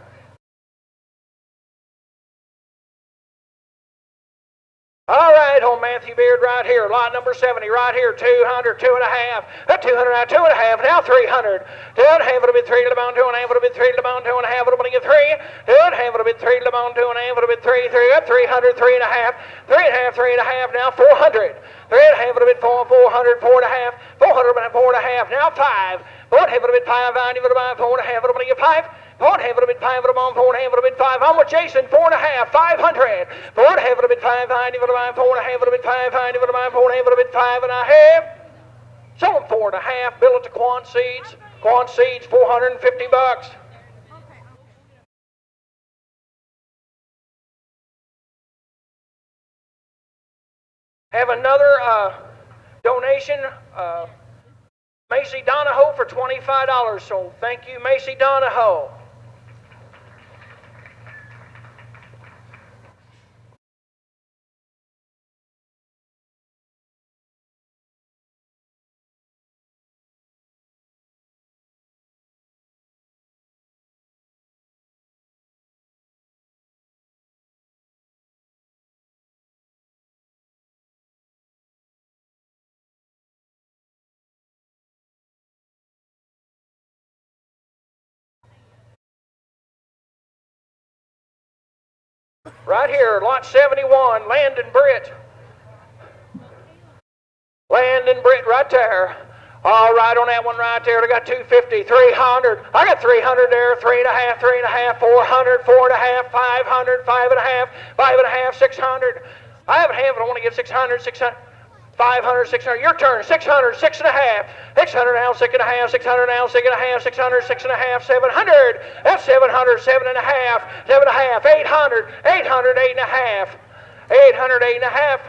All right, old Matthew Beard right here. Lot number 70 right here. 200, 2.5. 200 now, 2.5. Now 300. 2.5 would have been 3 to the bone. 2.5 would have been 3 to the bone. 2.5 would have been 3. 2.5 would have been 3 to the bone. 2.5 would have been 3. 300, 3.5. 3.5, 3.5. Now 400. 3.5 would have been 4. 400, 4.5. 400 would have been 4.5. Now 5. 4.5 would have been 5. 90 would have been 4.5 would have been 5. 4.5 would have been 5 would have been 4.5 would have been 5. I'm with Jason. 4.5. 500. 4.5 would have been 5. 90 would have been 4.5 would have been 5. 90 would have been 4.5 would have been 5. And I have sold them 4.5. Bill it to Quan Seeds. Quan Seeds, $450. Have another donation. Macy Donahoe for $25. So thank you, Macy Donahoe. Right here, lot 71, Landon Britt. Landon Britt right there. All right, on that one right there, I got 250, 300. I got 300 there, 3.5, 3.5, 400, 4.5, 500, 5.5, 5.5, 600. I haven't half, but I want to get 600, 600. 500, 600, your turn, 600, 6.5, 600 now, 6.5, 600 now, 6.5, 600, 6.5, 700, that's 700, 7.5, 7.5, 800, 800, 8.5, 800, 8.5,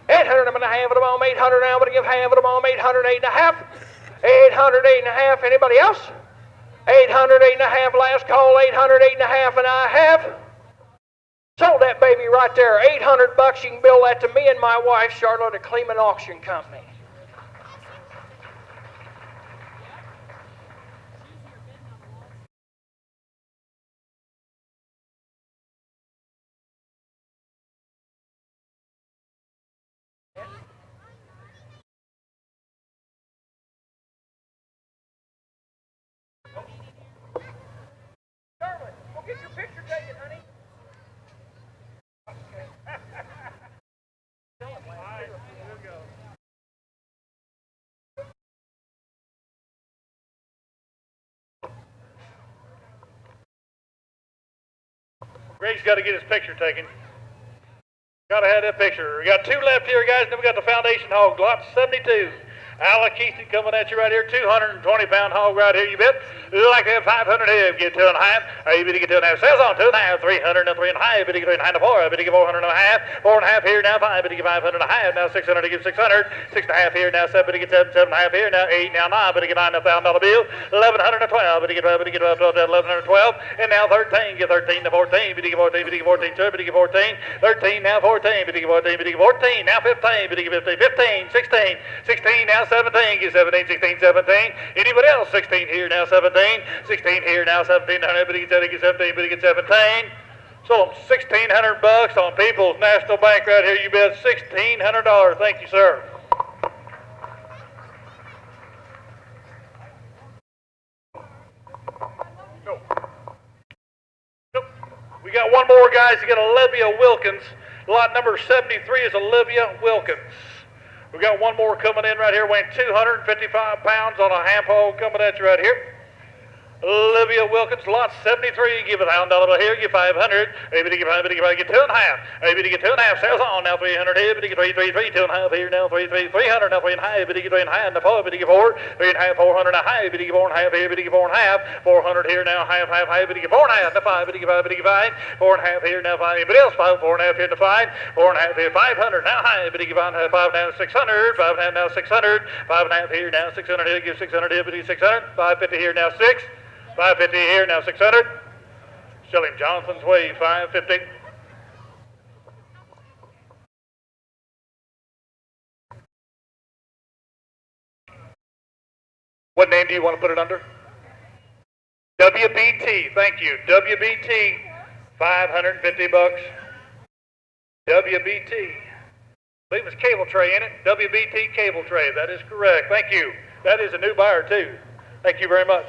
800, I'm going to have it on 800 now, I'm going to give half of them on 800, 8.5, 800, 8.5, anybody else? 800, 8.5, last call, 800, 8.5, and I have sold that baby right there. $800. You can bill that to me and my wife, Charlotte, at Kleeman Auction Company. Charlotte, go get your picture taken, honey. Greg's got to get his picture taken. Got to have that picture. We got 2 left here, guys, and then we got the Foundation Hog, lot 72. Alec Keaton coming at you right here, 220-pound hog right here, you bet. Like to have 500 head, get 2.5. You better get 2.5. Sales on 2.5, 300 and 3.5. Better get 3.5 to 4. Better get 400 and a half. 4.5 here now, 5. Better get 500 and a half. Now 600 to get 600. 6.5 here now, 7. Better get 7. 7.5 here now, 8 now 9. Better get $9,000 bill. 1,112. Better get 12. Better get 1,112. And now 13. Get 13 to 14. Better get 14. Better get 14. Better get 14. 13 now 14. Better get 14. Better get 14. Now 15. Better get 15. 15. 16. 16 now 17. Get 17. 16. 17. Anybody else? 16 here now 17. 16 here now 17. Better get 17. 17. Better get 17. So $1,600 on People's National Bank right here. You bet $1,600. Thank you, sir. Nope. We got one more, guys. We got Olivia Wilkins. Lot number 73 is Olivia Wilkins. We got one more coming in right here, weighing 255 pounds on a half hog coming at you right here. Olivia Wilkins, lot 73, give $1,000 here, give 500, maybe to get 5, get 2.5, maybe to get 2.5, sales on, now 300 here, maybe to get 3, 2.5 here, now 3, 300, now 3.5, maybe to get 3.5, now 4, maybe to get 4, 3.5, 400, now high, maybe to get 4.5 here, maybe to get 4.5, 400 here, now half, maybe to get 4.5, now 5, maybe to get 5, maybe to get 5, 4.5 here, now 5, anybody else, 5, 4.5 here, now 5, 4.5 here, 500, now high, maybe to get 5, now 600, 5.5 now 600, 5.5 here, now 600 here, give 600 here, maybe 600, 550 here, now 6, 550 here, now 600. Selling Jonathan's Way, 550. What name do you want to put it under? WBT, thank you. WBT, 550 bucks. WBT. I believe it's cable tray in it. WBT cable tray, that is correct. Thank you. That is a new buyer too. Thank you very much.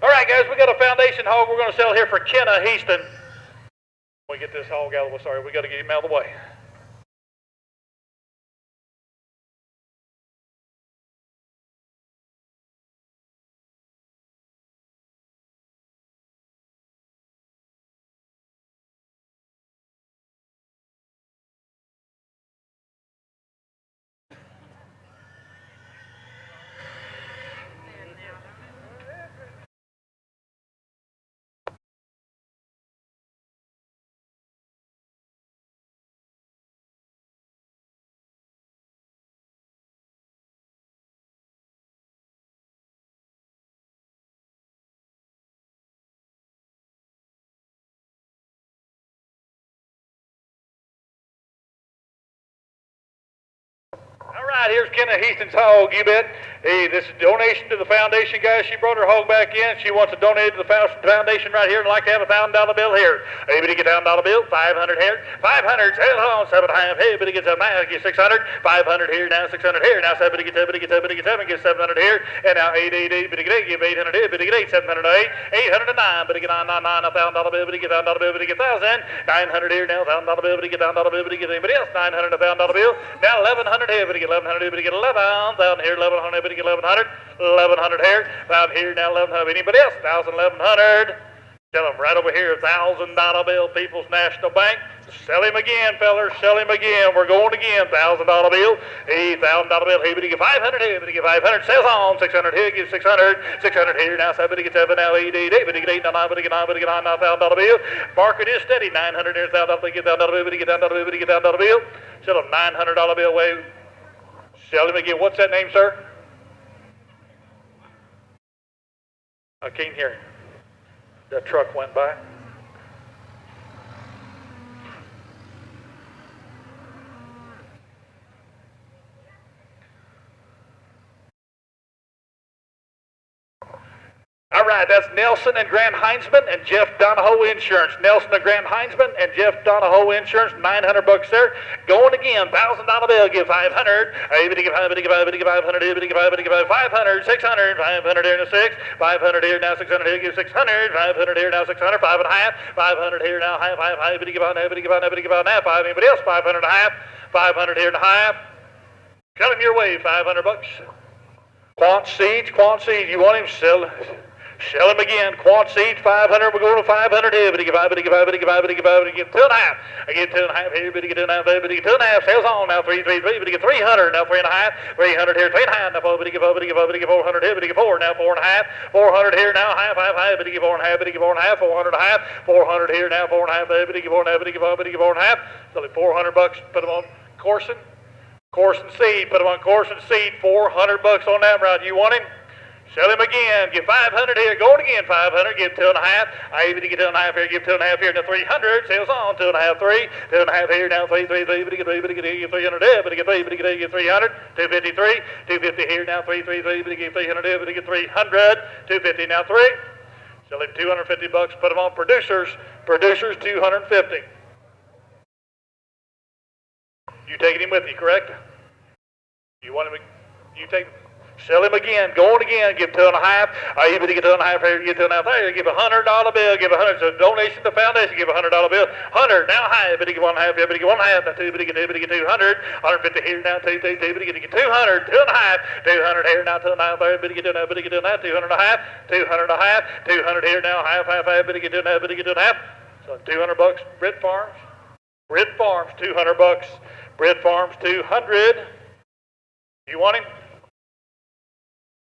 All right, guys, we got a foundation hog we're going to sell here for Kenna Heaston. We get this hog out of the way. Sorry, we got to get him out of the way. All right, here's Kenna Heaston's hog, you bet. Hey, this is a donation to the foundation, guys. She brought her hog back in. She wants to donate to the foundation right here and like to have a $1,000 bill here. Everybody get $1,000 bill, 500 here, 500, sell on, 7.5, hey, everybody get 7.5, get 600, 500 here, now 600 here, now 7, get 7, get 7, get 7, get 700 here, and now 8, but get 8, give 800 here, but get 8, 700, 8, 800 to 9, but get 9, $1,000 bill, but get $1,000 bill, but get 1,000, 900 here, now $1,000 bill, but get $1,000 bill, but get anybody else, 900, $1,000 bill, now 1,100 here, but get 1,100, but get 11,000 here, 1,100, but get 1,100, 1,100 here, 5 here, now 1,100, anybody else, 1,000, 1,100. Tell them right over here, $1,000 bill, People's National Bank. Sell him again, fellers, sell him again. We're going again, $1,000 bill, $1,000 bill. Hey, but you get 500 here, but you get 500. Sales on, 600 here, get 600, 600 here, now 7, but you get 7, now 8, but you get 8, now 9, but you get 9, but you get 9, now $1,000 bill. Market is steady, 900 here, $1,000 bill, get $1,000 bill, but you get $1,000 bill, but you get $1,000 bill. Sell him $900 bill, wait. Sell him again. What's that name, sir? I can't hear him. That truck went by. All right, that's Nelson and Grant Heinzman and Jeff Donahoe Insurance. Nelson and Grant Heinzman and Jeff Donahoe Insurance, $900 there. Going again, $1,000 bill, give 500. Everybody give 500, give 500, give 500, everybody give 500, give 500, 600, 500 here, now 6, 500 here, now 600 here, give 600, 500 here, now 600, 5.5, 500 here, now half, everybody give on, everybody give on, everybody give on, half, 5, anybody else, 500 and a half, 500 here and a half. Cut him your way, $500. Quant Seeds, you want him, sell him again. Quant Seeds, 500. We're going to 500 here. But he give 5, but he give 5, but he give 5, but he give 5, but he give 2.5. I get 2.5 here, but he get 2.5, but he get 2.5. Sales on now 3, but he get 300. Now 3.5. 300 here, 3.5. Now 4, but he give 4, but he give 4, but he give 400 here, but he give 4. Now 4.5. 400 here now, half, but he give 4.5, but he give 4.5. 400 and a half. 400 here now, 4.5, but he give 4.5, but he give 4, but he give 4.5. So $400. Put them on Corson Seed. Put them on Corson Seed. $400 on that route. You want him? Sell him again. Give 500 here. Going again. 500. Give 2.5. I even get 2.5 here. Give 2.5 here. Now 300. Sales on. 2.5. 3. 2.5 here. Now 3. But he get 3. But he get 300 here. But he get 3. But he get 300. 253. 250 here. Now 3. But he get 300 here. But he get 300. 250 now 3. Sell him $250. Put him on Producers. Producers 250. You taking him with you, correct? You want him? You take. Sell him again, going again, give 2.5. Even to get 2.5 here, get 2.5 there, give $100 bill, give 100. So donation to the foundation, give $100 bill. 100, now high, but get 1.5, but get 1.5, now 2, but get 2, but get 200. 150 here, now 2, 2, 2, but get 200, 2.5, 200 here, now 2.5 there, but get 2, but get 2, 200 a half, 200 a half, 200 here, now half, but get 2, but get 2.5. So $200, Britt Farms. Britt Farms, $200. Britt Farms, 200. You want him?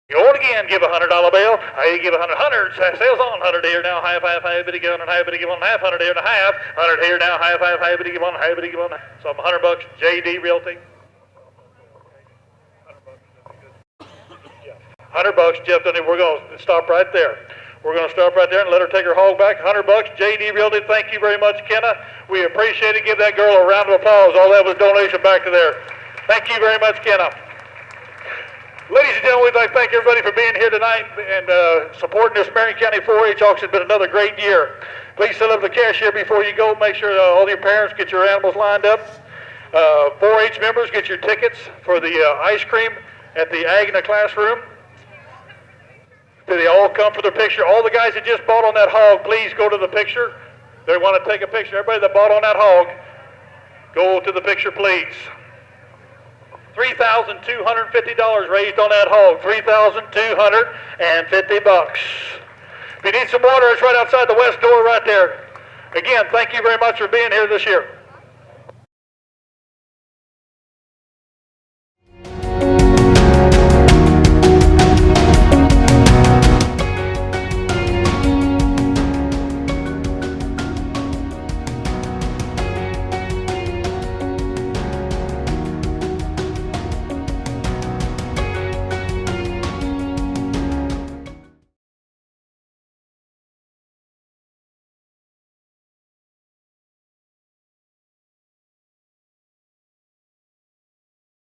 You want again, give $100 bill. You give 100, sales on 100 here now, half, but you give 100, but you give 1.5, 100 here and a half, 100 here now, half, but you give 1, but you give 1. So $100, JD Realty. $100, Jeff, we're going to stop right there. We're going to stop right there and let her take her hog back. $100, JD Realty. Thank you very much, Kenna. We appreciate it. Give that girl a round of applause. All that was donation back to there. Thank you very much, Kenna. Ladies and gentlemen, we'd like to thank everybody for being here tonight and supporting this Marion County 4-H auction. It's been another great year. Please set up the cashier before you go. Make sure all your parents get your animals lined up. 4-H members, get your tickets for the ice cream at the Agna classroom. They all come for their picture. All the guys that just bought on that hog, please go to the picture. They want to take a picture. Everybody that bought on that hog, go to the picture, please. $3,250 raised on that hog. $3,250. If you need some water, it's right outside the west door right there. Again, thank you very much for being here this year.